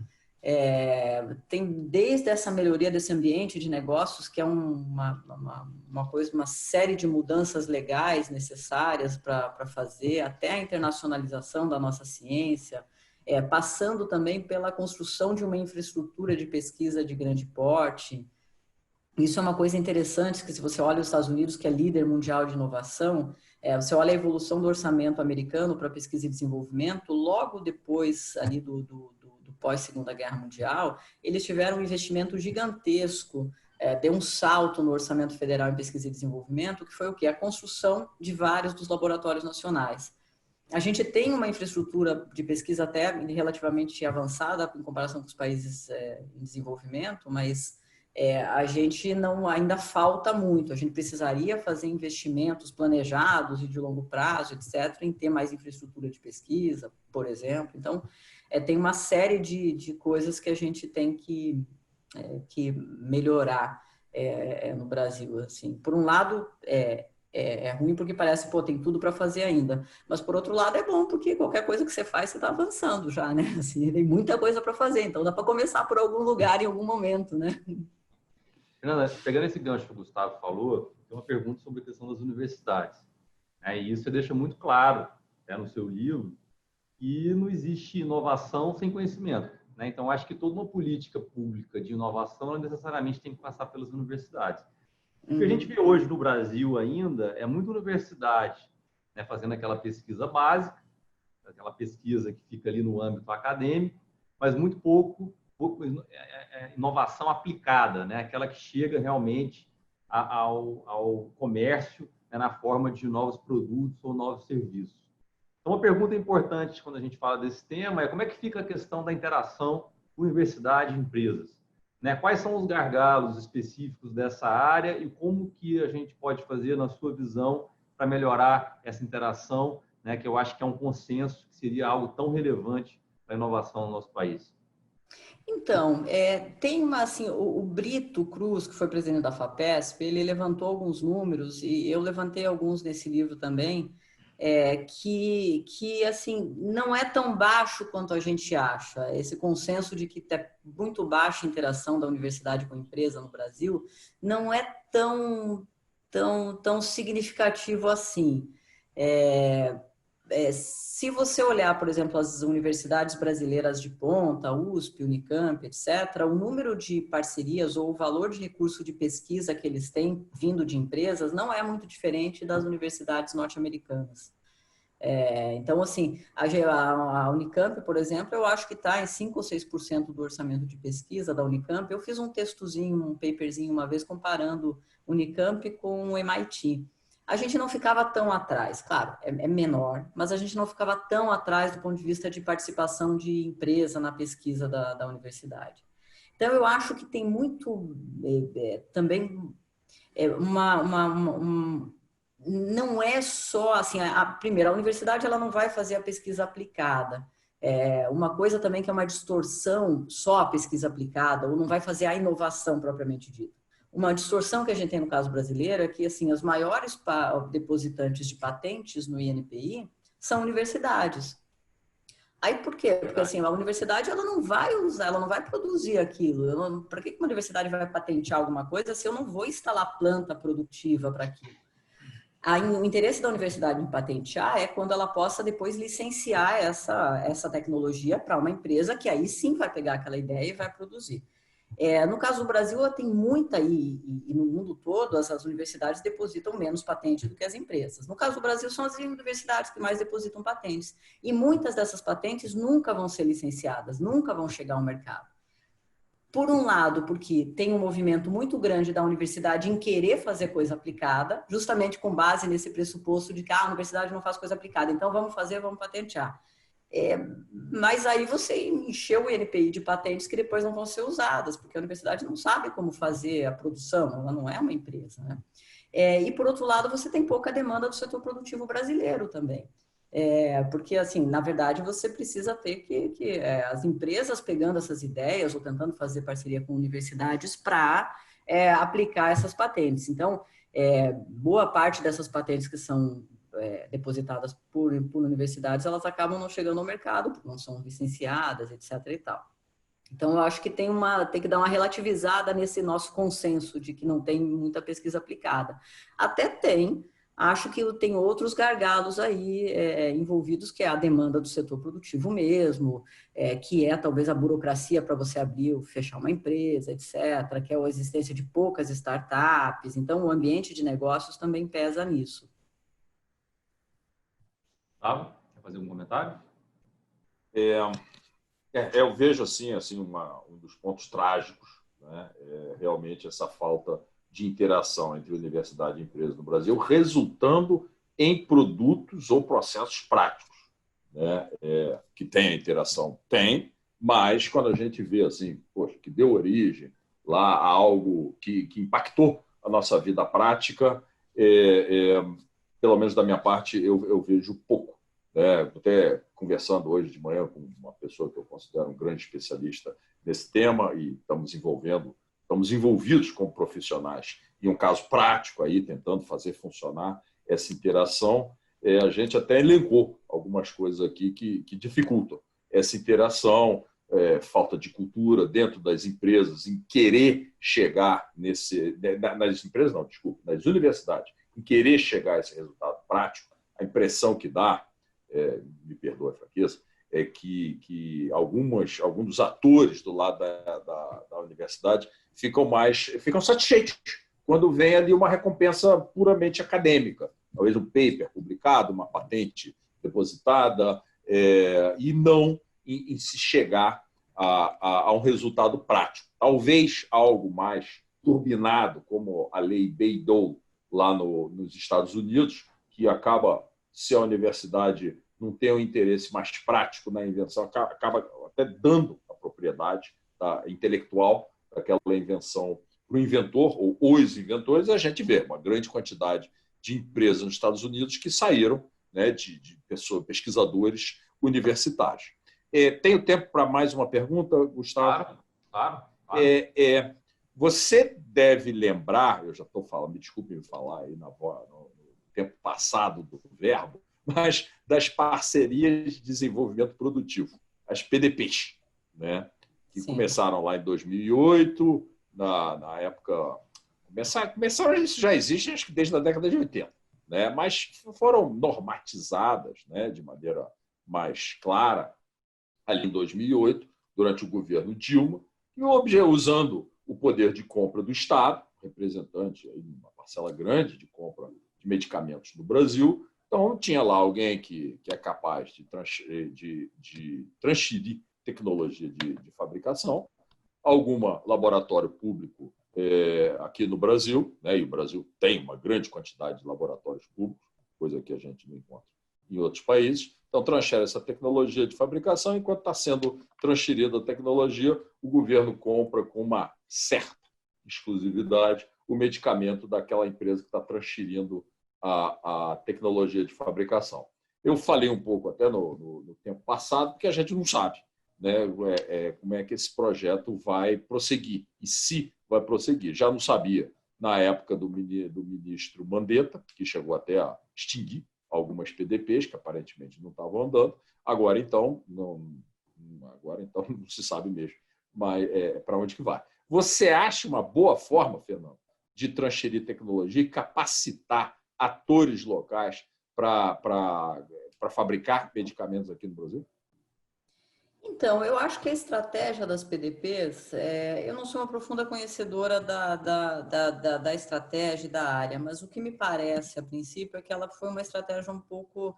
Tem desde essa melhoria desse ambiente de negócios, que é uma série de mudanças legais necessárias para fazer, até a internacionalização da nossa ciência, passando também pela construção de uma infraestrutura de pesquisa de grande porte. Isso é uma coisa interessante, que se você olha os Estados Unidos, que é líder mundial de inovação, você olha a evolução do orçamento americano para pesquisa e desenvolvimento, logo depois ali do pós-Segunda Guerra Mundial, eles tiveram um investimento gigantesco, deu um salto no orçamento federal em pesquisa e desenvolvimento, que foi o quê? A construção de vários dos laboratórios nacionais. A gente tem uma infraestrutura de pesquisa até relativamente avançada em comparação com os países em desenvolvimento, mas a gente ainda falta muito. A gente precisaria fazer investimentos planejados e de longo prazo, etc., em ter mais infraestrutura de pesquisa, por exemplo. Então, tem uma série de coisas que a gente tem que melhorar no Brasil. Assim. Por um lado, é ruim porque parece, pô, tem tudo para fazer ainda. Mas, por outro lado, é bom porque qualquer coisa que você faz, você está avançando já, né? Assim, tem muita coisa para fazer. Então, dá para começar por algum lugar em algum momento, né? Fernanda, pegando esse gancho que o Gustavo falou, tem uma pergunta sobre a questão das universidades. E isso você deixa muito claro no seu livro, e não existe inovação sem conhecimento, né? Então, acho que toda uma política pública de inovação ela necessariamente tem que passar pelas universidades. O que a gente vê hoje no Brasil ainda é muita universidade, né, fazendo aquela pesquisa básica, aquela pesquisa que fica ali no âmbito acadêmico, mas muito pouco inovação aplicada, né? Aquela que chega realmente ao comércio, né, na forma de novos produtos ou novos serviços. Então, uma pergunta importante quando a gente fala desse tema é como é que fica a questão da interação universidade e empresas, né? Quais são os gargalos específicos dessa área e como que a gente pode fazer, na sua visão, para melhorar essa interação, né, que eu acho que é um consenso, que seria algo tão relevante para a inovação no nosso país. Então, tem uma, assim, o Brito Cruz, que foi presidente da FAPESP, ele levantou alguns números, e eu levantei alguns nesse livro também, que assim, não é tão baixo quanto a gente acha. Esse consenso de que é muito baixa a interação da universidade com a empresa no Brasil não é tão significativo assim. Se você olhar, por exemplo, as universidades brasileiras de ponta, USP, Unicamp, etc., o número de parcerias ou o valor de recurso de pesquisa que eles têm vindo de empresas não é muito diferente das universidades norte-americanas. Então, assim, a Unicamp, por exemplo, eu acho que está em 5 ou 6% do orçamento de pesquisa da Unicamp. Eu fiz um textozinho, um paperzinho uma vez comparando Unicamp com o MIT. A gente não ficava tão atrás, claro, é menor, mas a gente não ficava tão atrás do ponto de vista de participação de empresa na pesquisa da universidade. Então, eu acho que tem muito também não é só assim, primeiro, a universidade ela não vai fazer a pesquisa aplicada. Uma coisa também que é uma distorção só a pesquisa aplicada, ou não vai fazer a inovação propriamente dita. Uma distorção que a gente tem no caso brasileiro é que assim, os maiores depositantes de patentes no INPI são universidades. Aí por quê? Porque assim, a universidade ela não vai usar, ela não vai produzir aquilo. Para que uma universidade vai patentear alguma coisa se eu não vou instalar planta produtiva para aquilo? O interesse da universidade em patentear é quando ela possa depois licenciar essa tecnologia para uma empresa que aí sim vai pegar aquela ideia e vai produzir. No caso do Brasil, tem muita, e no mundo todo, as universidades depositam menos patentes do que as empresas. No caso do Brasil, são as universidades que mais depositam patentes. E muitas dessas patentes nunca vão ser licenciadas, nunca vão chegar ao mercado. Por um lado, porque tem um movimento muito grande da universidade em querer fazer coisa aplicada, justamente com base nesse pressuposto de que a universidade não faz coisa aplicada, então vamos fazer, vamos patentear. Mas aí você encheu o INPI de patentes que depois não vão ser usadas, porque a universidade não sabe como fazer a produção, ela não é uma empresa, né? E, por outro lado, você tem pouca demanda do setor produtivo brasileiro também. Porque, assim, na verdade, você precisa ter que as empresas pegando essas ideias ou tentando fazer parceria com universidades para aplicar essas patentes. Então, boa parte dessas patentes que são depositadas por universidades, elas acabam não chegando ao mercado, porque não são licenciadas, etc. e tal. Então, eu acho que tem que dar uma relativizada nesse nosso consenso de que não tem muita pesquisa aplicada. Até tem, acho que tem outros gargalos aí envolvidos, que é a demanda do setor produtivo mesmo, que é talvez a burocracia para você abrir ou fechar uma empresa, etc., que é a existência de poucas startups. Então, o ambiente de negócios também pesa nisso. Quer fazer um comentário? Eu vejo assim um dos pontos trágicos, né, realmente essa falta de interação entre universidade e empresa no Brasil, resultando em produtos ou processos práticos, né, que tem a interação, mas quando a gente vê assim, poxa, que deu origem lá a algo que impactou a nossa vida prática, pelo menos da minha parte, eu vejo pouco. Até conversando hoje de manhã com uma pessoa que eu considero um grande especialista nesse tema, e estamos envolvidos como profissionais em um caso prático aí, tentando fazer funcionar essa interação. A gente até elencou algumas coisas aqui que dificultam essa interação, falta de cultura dentro das empresas em querer chegar nas empresas não, desculpa, nas universidades, em querer chegar a esse resultado prático. A impressão que dá me perdoa a fraqueza, é que alguns dos atores do lado da universidade ficam satisfeitos quando vem ali uma recompensa puramente acadêmica, talvez um paper publicado, uma patente depositada, e não em se chegar a um resultado prático. Talvez algo mais turbinado, como a lei Bayh-Dole lá nos Estados Unidos, que acaba, se a universidade não tem um interesse mais prático na invenção, acaba até dando a propriedade intelectual daquela invenção para o inventor ou os inventores. A gente vê uma grande quantidade de empresas nos Estados Unidos que saíram, né, de pesquisadores universitários. Tenho tempo para mais uma pergunta, Gustavo? Claro. Você deve lembrar, eu já estou falando, me desculpe me falar aí no tempo passado do verbo, mas das parcerias de desenvolvimento produtivo, as PDPs, né? Que Sim. Começaram lá em 2008, na época... Começaram, isso já existe, acho que desde a década de 80, né? Mas foram normatizadas, né, de maneira mais clara ali em 2008, durante o governo Dilma, e usando o poder de compra do Estado, representante aí uma parcela grande de compra de medicamentos no Brasil. Então, tinha lá alguém que é capaz de transferir tecnologia de fabricação, algum laboratório público aqui no Brasil, né? E o Brasil tem uma grande quantidade de laboratórios públicos, coisa que a gente não encontra em outros países. Então, transfere essa tecnologia de fabricação, enquanto está sendo transferida a tecnologia, o governo compra com uma certa exclusividade o medicamento daquela empresa que está transferindo a tecnologia de fabricação. Eu falei um pouco até no tempo passado, porque a gente não sabe, né, como é que esse projeto vai prosseguir, e se vai prosseguir. Já não sabia na época do ministro Mandetta, que chegou até a extinguir algumas PDPs, que aparentemente não estavam andando. Agora, então, não se sabe mesmo para onde que vai. Você acha uma boa forma, Fernando, de transferir tecnologia e capacitar atores locais para fabricar medicamentos aqui no Brasil? Então, eu acho que a estratégia das PDPs, eu não sou uma profunda conhecedora da estratégia e da área, mas o que me parece, a princípio, é que ela foi uma estratégia um pouco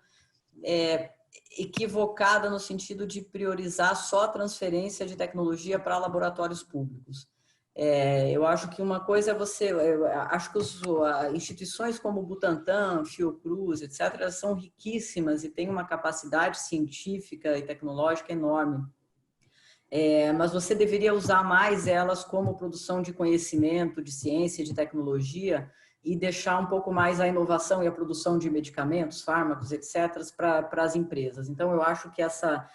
equivocada no sentido de priorizar só a transferência de tecnologia para laboratórios públicos. Eu acho que uma coisa é acho que instituições como o Butantan, Fiocruz, etc., elas são riquíssimas e têm uma capacidade científica e tecnológica enorme. Mas você deveria usar mais elas como produção de conhecimento, de ciência, de tecnologia, e deixar um pouco mais a inovação e a produção de medicamentos, fármacos, etc., para as empresas. Então, eu acho que essa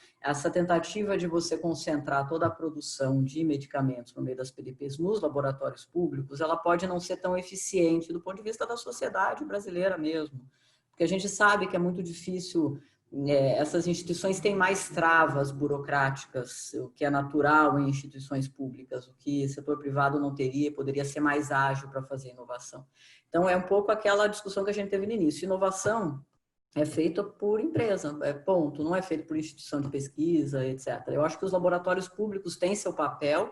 tentativa de você concentrar toda a produção de medicamentos no meio das PDPs nos laboratórios públicos, ela pode não ser tão eficiente do ponto de vista da sociedade brasileira mesmo. Porque a gente sabe que é muito difícil, essas instituições têm mais travas burocráticas, o que é natural em instituições públicas, o que o setor privado não teria, poderia ser mais ágil para fazer inovação. Então, é um pouco aquela discussão que a gente teve no início. Inovação é feita por empresa, ponto, não é feito por instituição de pesquisa, etc. Eu acho que os laboratórios públicos têm seu papel,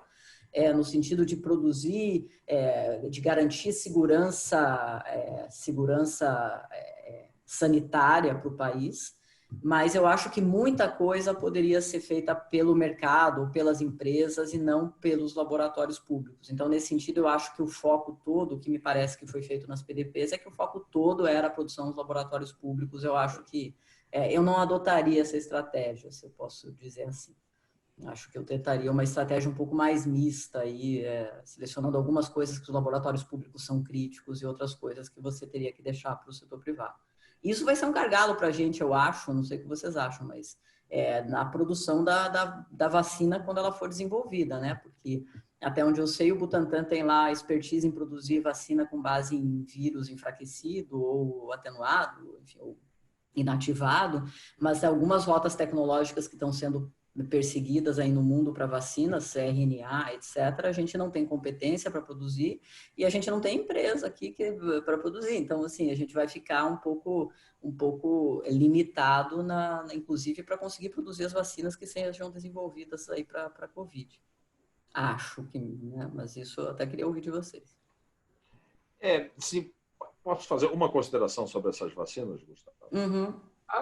no sentido de produzir, de garantir segurança sanitária para o país, mas eu acho que muita coisa poderia ser feita pelo mercado, pelas empresas e não pelos laboratórios públicos. Então, nesse sentido, eu acho que o foco todo, o que me parece que foi feito nas PDPs, é que o foco todo era a produção dos laboratórios públicos. Eu acho que eu não adotaria essa estratégia, se eu posso dizer assim. Acho que eu tentaria uma estratégia um pouco mais mista, aí, selecionando algumas coisas que os laboratórios públicos são críticos e outras coisas que você teria que deixar para o setor privado. Isso vai ser um gargalo para a gente, eu acho, não sei o que vocês acham, mas na produção da vacina quando ela for desenvolvida, né? Porque, até onde eu sei, o Butantan tem lá expertise em produzir vacina com base em vírus enfraquecido ou atenuado, enfim, ou inativado, mas algumas rotas tecnológicas que estão sendo perseguidas aí no mundo para vacinas, RNA, etc., a gente não tem competência para produzir e a gente não tem empresa aqui para produzir. Então, assim, a gente vai ficar um pouco limitado, inclusive, para conseguir produzir as vacinas que sejam desenvolvidas aí para a Covid. Acho que, né? Mas isso eu até queria ouvir de vocês. Se posso fazer uma consideração sobre essas vacinas, Gustavo? Uhum.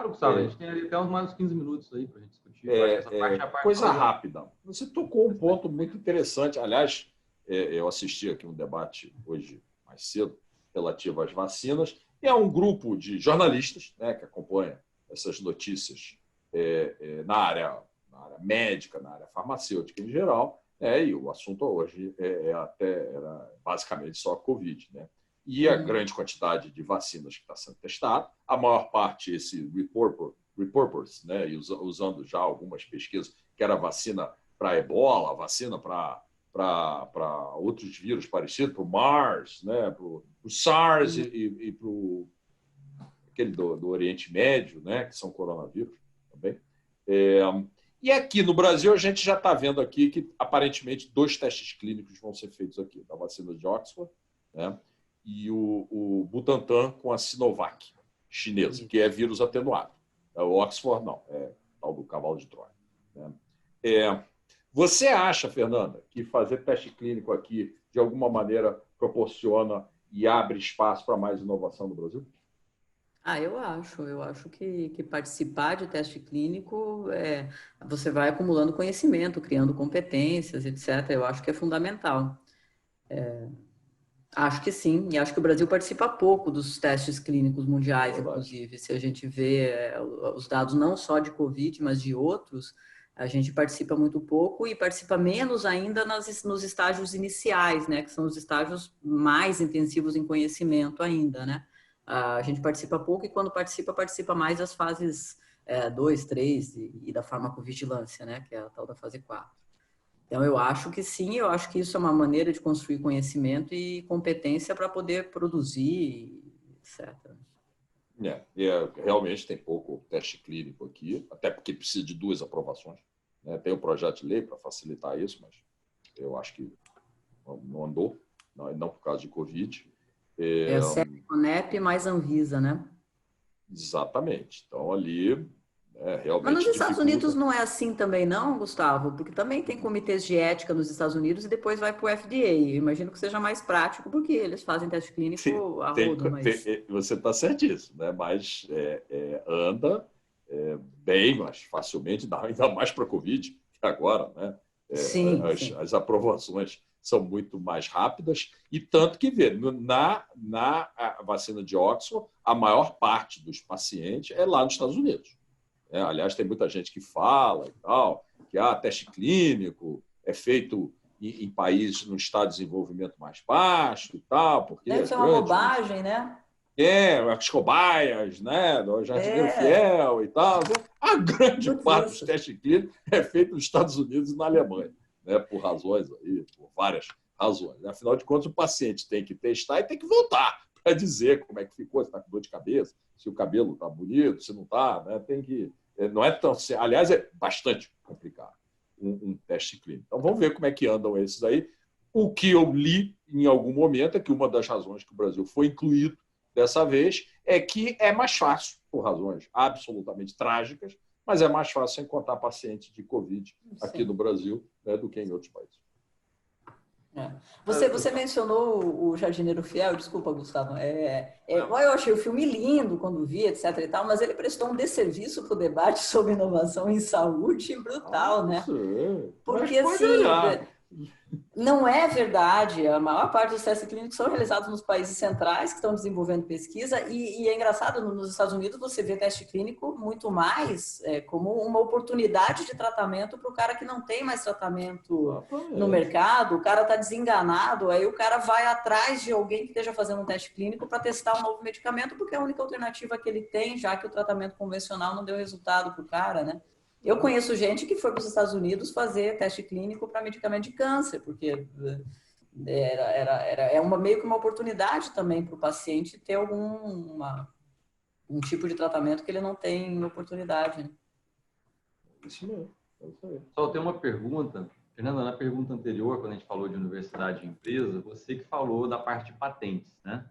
Gustavo, a gente tem ali até uns mais 15 minutos aí para a gente discutir. Eu acho que essa parte é a parte coisa rápida. Você tocou um ponto muito interessante. Aliás, eu assisti aqui um debate hoje mais cedo relativo às vacinas. E é um grupo de jornalistas, né, que acompanha essas notícias na área médica, na área farmacêutica em geral. E o assunto hoje era basicamente só a Covid, né? E a grande quantidade de vacinas que está sendo testada, a maior parte esse repurpose, né, e usando já algumas pesquisas, que era vacina para Ebola, vacina para outros vírus parecidos, para o MERS, né, para o SARS e para aquele do Oriente Médio, né, que são coronavírus também. E aqui no Brasil, a gente já está vendo aqui que, aparentemente, 2 testes clínicos vão ser feitos aqui, da vacina de Oxford, né, e o Butantan com a Sinovac chinesa, que é vírus atenuado. O Oxford não, é tal do cavalo de Troia. Né? Você acha, Fernanda, que fazer teste clínico aqui, de alguma maneira, proporciona e abre espaço para mais inovação no Brasil? Eu acho que participar de teste clínico, você vai acumulando conhecimento, criando competências, etc. Eu acho que é fundamental. Acho que sim, e acho que o Brasil participa pouco dos testes clínicos mundiais, inclusive. Se a gente vê os dados não só de Covid, mas de outros, a gente participa muito pouco e participa menos ainda nos estágios iniciais, né? Que são os estágios mais intensivos em conhecimento ainda, né? A gente participa pouco e quando participa mais das fases 2, 3 e da farmacovigilância, né? Que é a tal da fase 4. Então, eu acho que sim, eu acho que isso é uma maneira de construir conhecimento e competência para poder produzir, etc. Realmente tem pouco teste clínico aqui, até porque precisa de 2 aprovações. Né? Tem um projeto de lei para facilitar isso, mas eu acho que não andou, não por causa de Covid. A CEP mais Anvisa, né? Exatamente. Então, ali... realmente mas nos Estados dificulta. Unidos não é assim também, não, Gustavo? Porque também tem comitês de ética nos Estados Unidos e depois vai para o FDA. Eu imagino que seja mais prático, porque eles fazem teste clínico a rodo. Você está certíssimo, né? Mas anda bem mais facilmente, ainda mais para a Covid, que agora, né? Sim. As aprovações são muito mais rápidas, e tanto que na vacina de Oxford, a maior parte dos pacientes é lá nos Estados Unidos. Aliás, tem muita gente que fala e tal, que teste clínico é feito em países no estado de desenvolvimento mais baixo e tal, porque deve ser uma bobagem, né? As cobaias, né? Do jardineiro fiel e tal. A grande parte dos testes clínicos é feito nos Estados Unidos e na Alemanha, né? Por várias razões. Afinal de contas, o paciente tem que testar e tem que voltar para dizer como é que ficou, se está com dor de cabeça, se o cabelo está bonito, se não está, né? Tem que... Não é tão... Aliás, é bastante complicado um teste clínico. Então, vamos ver como é que andam esses aí. O que eu li em algum momento é que uma das razões que o Brasil foi incluído dessa vez é que é mais fácil, por razões absolutamente trágicas, mas é mais fácil encontrar pacientes de Covid aqui no Brasil, né, do que em outros países. Você mencionou o Jardineiro Fiel, desculpa, Gustavo. Eu achei o filme lindo quando vi, etc. e tal, mas ele prestou um desserviço para o debate sobre inovação em saúde brutal, né? Porque assim, não é verdade. A maior parte dos testes clínicos são realizados nos países centrais que estão desenvolvendo pesquisa e é engraçado, nos Estados Unidos você vê teste clínico muito mais como uma oportunidade de tratamento para o cara que não tem mais tratamento no mercado, o cara está desenganado, aí o cara vai atrás de alguém que esteja fazendo um teste clínico para testar um novo medicamento, porque é a única alternativa que ele tem, já que o tratamento convencional não deu resultado para o cara, né? Eu conheço gente que foi para os Estados Unidos fazer teste clínico para medicamento de câncer, porque é meio que uma oportunidade também para o paciente ter um tipo de tratamento que ele não tem oportunidade. Né? Isso mesmo. É isso aí. Só tem uma pergunta. Fernanda, na pergunta anterior, quando a gente falou de universidade e empresa, você que falou da parte de patentes, né?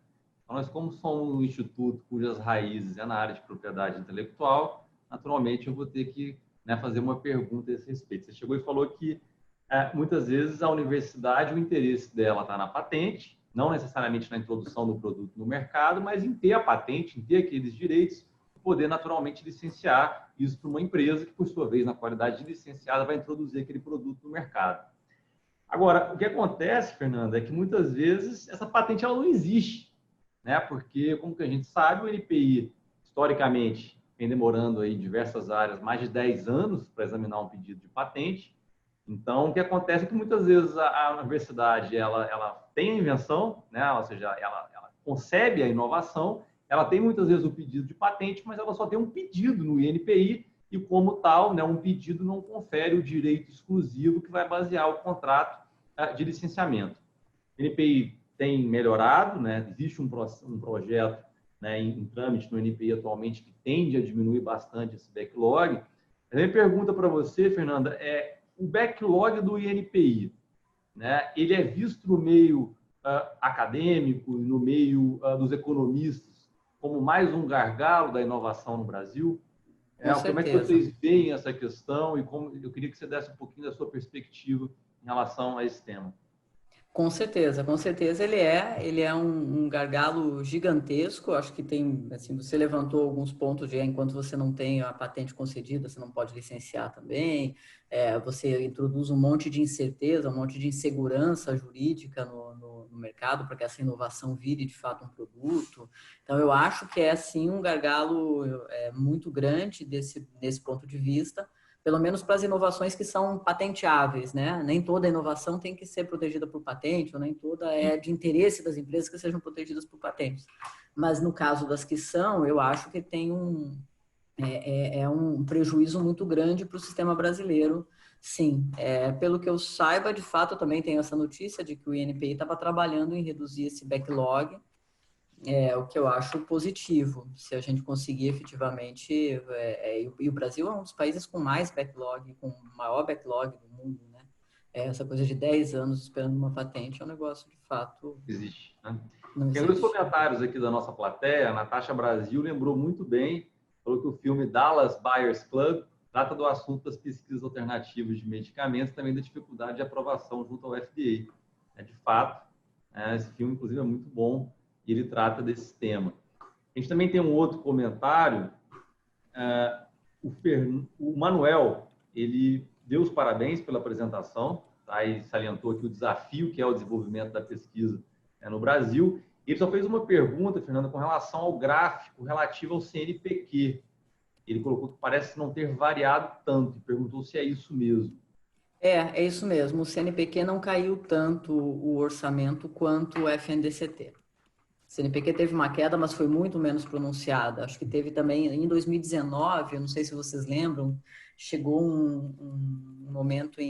Então, nós, como somos um instituto cujas raízes é na área de propriedade intelectual, naturalmente eu vou ter que, né, fazer uma pergunta a esse respeito. Você chegou e falou que muitas vezes a universidade, o interesse dela está na patente, não necessariamente na introdução do produto no mercado, mas em ter a patente, em ter aqueles direitos, poder naturalmente licenciar isso para uma empresa que, por sua vez, na qualidade de licenciada, vai introduzir aquele produto no mercado. Agora, o que acontece, Fernanda, é que muitas vezes essa patente ela não existe, né? Porque, como que a gente sabe, o NPI, historicamente, vem demorando aí diversas áreas mais de 10 anos para examinar um pedido de patente. Então, o que acontece é que muitas vezes a universidade ela tem a invenção, né? Ou seja, ela concebe a inovação, ela tem muitas vezes o pedido de patente, mas ela só tem um pedido no INPI e, como tal, né, um pedido não confere o direito exclusivo que vai basear o contrato de licenciamento. O INPI tem melhorado, né? Existe um projeto, né, em trâmite no INPI atualmente que tende a diminuir bastante esse backlog. A minha pergunta para você, Fernanda, o backlog do INPI, né, ele é visto no meio acadêmico, no meio dos economistas, como mais um gargalo da inovação no Brasil? Como é que vocês veem essa questão e como eu queria que você desse um pouquinho da sua perspectiva em relação a esse tema. Com certeza ele é um gargalo gigantesco. Acho que tem, assim, você levantou alguns pontos de enquanto você não tem a patente concedida, você não pode licenciar também. Você introduz um monte de incerteza, um monte de insegurança jurídica no mercado para que essa inovação vire de fato um produto. Então, eu acho que é assim um gargalo muito grande desse ponto de vista. Pelo menos para as inovações que são patenteáveis, né? Nem toda inovação tem que ser protegida por patente, ou nem toda é de interesse das empresas que sejam protegidas por patentes. Mas no caso das que são, eu acho que tem um prejuízo muito grande para o sistema brasileiro, sim. Pelo que eu saiba, de fato, eu também tenho essa notícia de que o INPI estava trabalhando em reduzir esse backlog, o que eu acho positivo, se a gente conseguir efetivamente, e o Brasil é um dos países com mais backlog, com o maior backlog do mundo, né? Essa coisa de 10 anos esperando uma patente é um negócio de fato... Existe, né? Não Tem existe. dois comentários aqui da nossa plateia. A Natasha Brasil lembrou muito bem, falou que o filme Dallas Buyers Club trata do assunto das pesquisas alternativas de medicamentos, também da dificuldade de aprovação junto ao FDA. De fato, esse filme, inclusive, é muito bom e ele trata desse tema. A gente também tem um outro comentário. O Manuel, ele deu os parabéns pela apresentação, tá? E salientou aqui o desafio que é o desenvolvimento da pesquisa no Brasil. Ele só fez uma pergunta, Fernanda, com relação ao gráfico relativo ao CNPq. Ele colocou que parece não ter variado tanto e perguntou se é isso mesmo. É isso mesmo. O CNPq não caiu tanto o orçamento quanto o FNDCT. O CNPq teve uma queda, mas foi muito menos pronunciada. Acho que teve também em 2019, eu não sei se vocês lembram, chegou um momento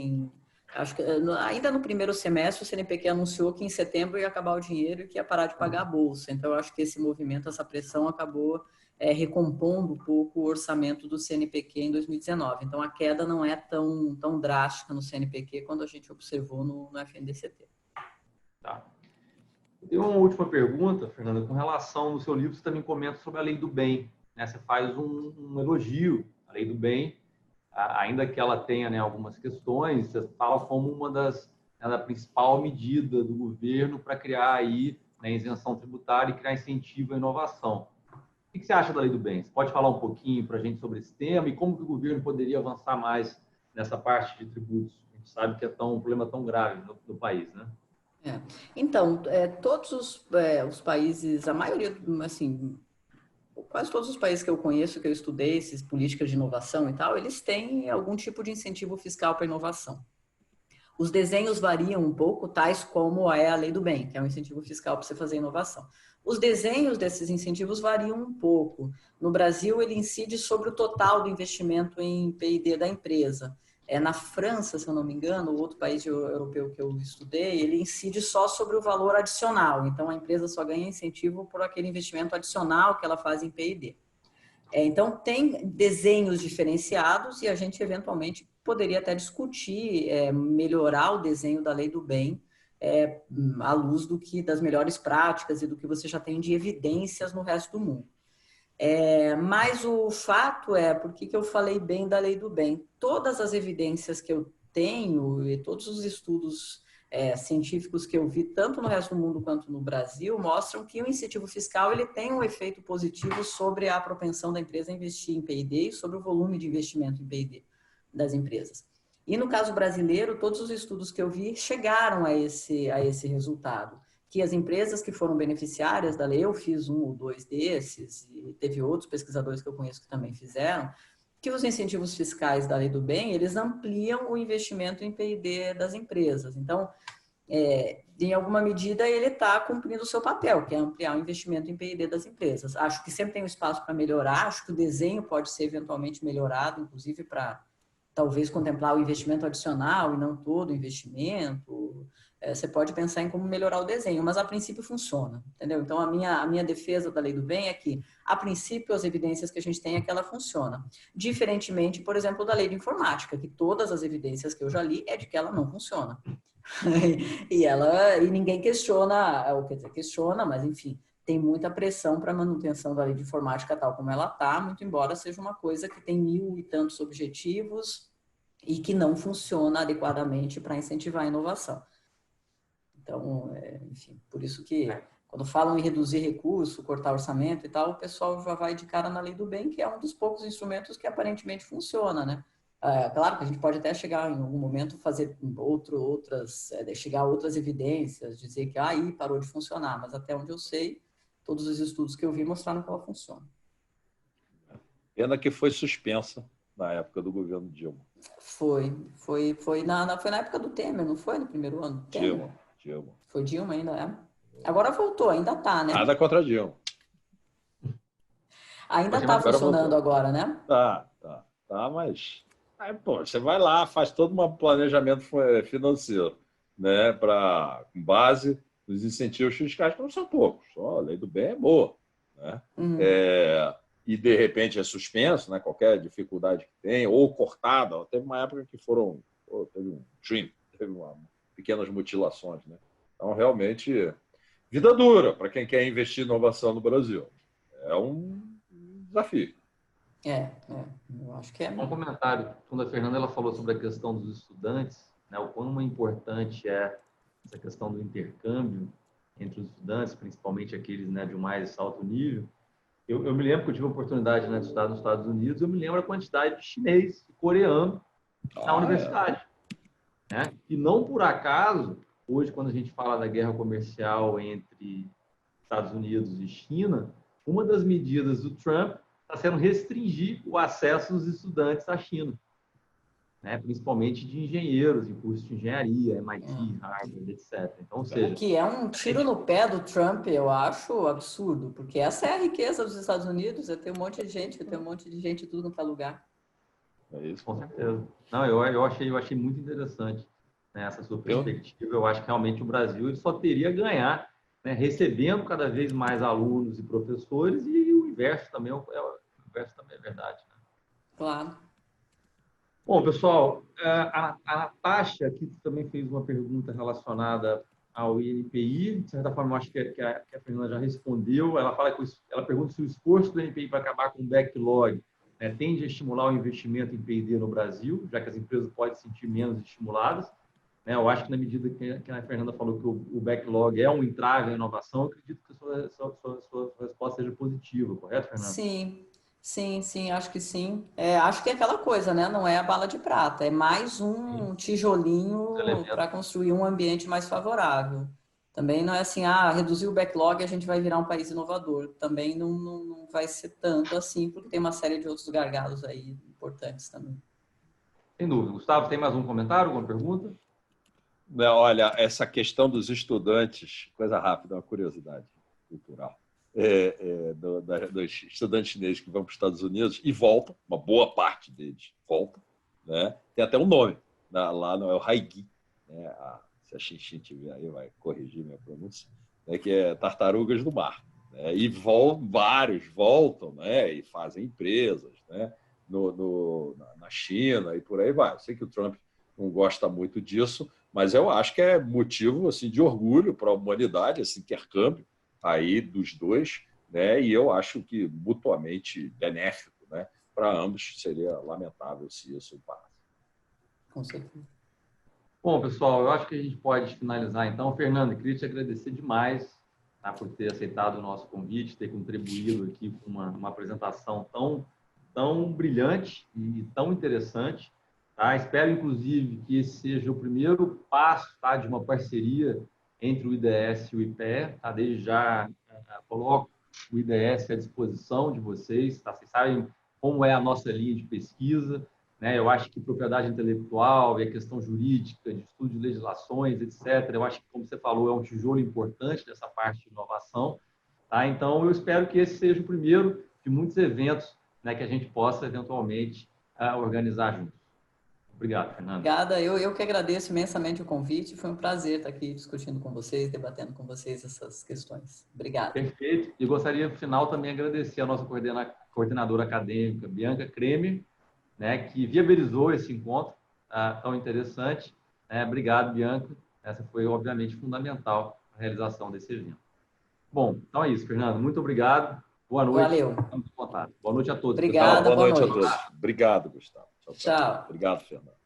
acho que ainda no primeiro semestre o CNPq anunciou que em setembro ia acabar o dinheiro e que ia parar de pagar a bolsa. Então, eu acho que esse movimento, essa pressão acabou recompondo um pouco o orçamento do CNPq em 2019. Então, a queda não é tão drástica no CNPq quando a gente observou no FNDCT. Tá. Tem uma última pergunta, Fernanda, com relação no seu livro, você também comenta sobre a lei do bem, né? Você faz um elogio à lei do bem, ainda que ela tenha, né, algumas questões, você fala como uma da principal medida do governo para criar aí, né, isenção tributária e criar incentivo à inovação. O que você acha da lei do bem? Você pode falar um pouquinho para a gente sobre esse tema e como que o governo poderia avançar mais nessa parte de tributos? A gente sabe que é um problema tão grave no país, né? Então, todos os países, a maioria, assim, quase todos os países que eu conheço, que eu estudei, essas políticas de inovação e tal, eles têm algum tipo de incentivo fiscal para inovação. Os desenhos variam um pouco, tais como é a lei do bem, que é um incentivo fiscal para você fazer inovação. Os desenhos desses incentivos variam um pouco. No Brasil, ele incide sobre o total do investimento em P&D da empresa. Na França, se eu não me engano, outro país europeu que eu estudei, ele incide só sobre o valor adicional. Então, a empresa só ganha incentivo por aquele investimento adicional que ela faz em P&D. Então, tem desenhos diferenciados e a gente, eventualmente, poderia até discutir, melhorar o desenho da lei do bem, à luz das melhores práticas e do que você já tem de evidências no resto do mundo. Mas o fato por que eu falei bem da lei do bem? Todas as evidências que eu tenho e todos os estudos científicos que eu vi, tanto no resto do mundo quanto no Brasil, mostram que o incentivo fiscal ele tem um efeito positivo sobre a propensão da empresa a investir em P&D e sobre o volume de investimento em P&D das empresas. E no caso brasileiro, todos os estudos que eu vi chegaram a esse resultado, que as empresas que foram beneficiárias da lei, eu fiz 1 ou 2 desses, e teve outros pesquisadores que eu conheço que também fizeram, que os incentivos fiscais da lei do bem, eles ampliam o investimento em P&D das empresas. Então, em alguma medida, ele está cumprindo o seu papel, que é ampliar o investimento em P&D das empresas. Acho que sempre tem um espaço para melhorar, acho que o desenho pode ser eventualmente melhorado, inclusive para talvez contemplar o investimento adicional e não todo o investimento. Você pode pensar em como melhorar o desenho, mas a princípio funciona, entendeu? Então, a minha defesa da lei do bem é que, a princípio, as evidências que a gente tem é que ela funciona. Diferentemente, por exemplo, da lei de informática, que todas as evidências que eu já li é de que ela não funciona. e ninguém questiona, ou quer dizer, questiona, mas enfim, tem muita pressão para a manutenção da lei de informática tal como ela está, muito embora seja uma coisa que tem 1000 e tantos objetivos e que não funciona adequadamente para incentivar a inovação. Então, enfim, por isso que quando falam em reduzir recurso, cortar orçamento e tal, o pessoal já vai de cara na lei do bem, que é um dos poucos instrumentos que aparentemente funciona, né? Claro que a gente pode até chegar em algum momento fazer chegar a outras evidências, dizer que aí parou de funcionar, mas até onde eu sei, todos os estudos que eu vi mostraram que ela funciona. Pena que foi suspensa na época do governo Dilma. Foi na época do Temer, não foi? No primeiro ano? Dilma. Foi Dilma ainda, Agora voltou, ainda tá, né? Nada contra Dilma. Ainda tá funcionando agora, né? Tá, mas aí, pô, você vai lá, faz todo um planejamento financeiro, né, com base nos incentivos fiscais, que não são poucos, só a lei do bem é boa, né? E de repente é suspenso, né, qualquer dificuldade que tem, ou cortada, teve uma época que teve um trim, teve pequenas mutilações, né? Então, realmente, vida dura para quem quer investir em inovação no Brasil. É um desafio. Eu acho que é. Um comentário, quando a Fernanda ela falou sobre a questão dos estudantes, né, o quão importante é essa questão do intercâmbio entre os estudantes, principalmente aqueles, né, de um mais alto nível. Eu me lembro que eu tive a oportunidade, né, de estudar nos Estados Unidos, eu me lembro a quantidade de chinês e coreano na universidade. Né? E não por acaso, hoje, quando a gente fala da guerra comercial entre Estados Unidos e China, uma das medidas do Trump está sendo restringir o acesso dos estudantes à China, né? Principalmente de engenheiros, em cursos de engenharia, MIT, Harvard, etc. Então, ou seja, o que é um tiro no pé do Trump, eu acho absurdo, porque essa é a riqueza dos Estados Unidos, ter um monte de gente, em tudo quanto é lugar. É isso, com certeza. Não, eu achei muito interessante, né, essa sua perspectiva. Eu acho que realmente o Brasil ele só teria a ganhar, né, recebendo cada vez mais alunos e professores, e o inverso também é verdade. Né? Claro. Bom, pessoal, a Natasha aqui também fez uma pergunta relacionada ao INPI. De certa forma, eu acho que a Fernanda já respondeu. Ela pergunta se o esforço do INPI para acabar com o backlog, né, tende a estimular o investimento em P&D no Brasil, já que as empresas podem se sentir menos estimuladas. Né? Eu acho que na medida que a Fernanda falou que o backlog é um entrave à inovação, eu acredito que a sua resposta seja positiva, correto, Fernanda? Sim, acho que sim. Acho que é aquela coisa, né? Não é a bala de prata, é mais um tijolinho para construir um ambiente mais favorável. Também não é assim, reduzir o backlog e a gente vai virar um país inovador. Também não vai ser tanto assim, porque tem uma série de outros gargalos aí importantes também. Sem dúvida. Gustavo, tem mais um comentário, alguma pergunta? Olha, essa questão dos estudantes, coisa rápida, uma curiosidade cultural. Dos estudantes chineses que vão para os Estados Unidos e voltam, uma boa parte deles voltam, né? Tem até um nome, lá não é o Haigi, né? Se a Xinxin tiver aí, vai corrigir minha pronúncia, né? Que é tartarugas do mar. Né? E vários voltam, né? E fazem empresas, né? na China e por aí vai. Eu sei que o Trump não gosta muito disso, mas eu acho que é motivo assim, de orgulho para a humanidade, esse intercâmbio aí dos dois, né? E eu acho que mutuamente benéfico, né? Para ambos. Seria lamentável se isso parasse. Com certeza. Bom, pessoal, eu acho que a gente pode finalizar então. Fernando, queria te agradecer demais, tá, por ter aceitado o nosso convite, ter contribuído aqui com uma apresentação tão brilhante e tão interessante. Tá? Espero, inclusive, que esse seja o primeiro passo, tá, de uma parceria entre o IDS e o IPE. Tá? Desde já coloco o IDS à disposição de vocês. Tá? Vocês sabem como é a nossa linha de pesquisa. Né? Eu acho que propriedade intelectual e a questão jurídica, de estudo de legislações, etc., eu acho que, como você falou, é um tijolo importante dessa parte de inovação. Tá? Então, eu espero que esse seja o primeiro de muitos eventos, né, que a gente possa, eventualmente, organizar juntos. Obrigado, Fernando. Obrigada. Eu que agradeço imensamente o convite. Foi um prazer estar aqui discutindo com vocês, debatendo com vocês essas questões. Obrigada. Perfeito. E gostaria, no final, também agradecer a nossa coordenadora acadêmica, Bianca Kremer, né, que viabilizou esse encontro tão interessante. Obrigado, Bianca. Essa foi, obviamente, fundamental na realização desse evento. Bom, então é isso, Fernando. Muito obrigado. Boa noite. Valeu. Estamos em contato. Boa noite a todos. Obrigada, Boa noite boa a noite. todos. Obrigado, Gustavo. Tchau. Obrigado, Fernando.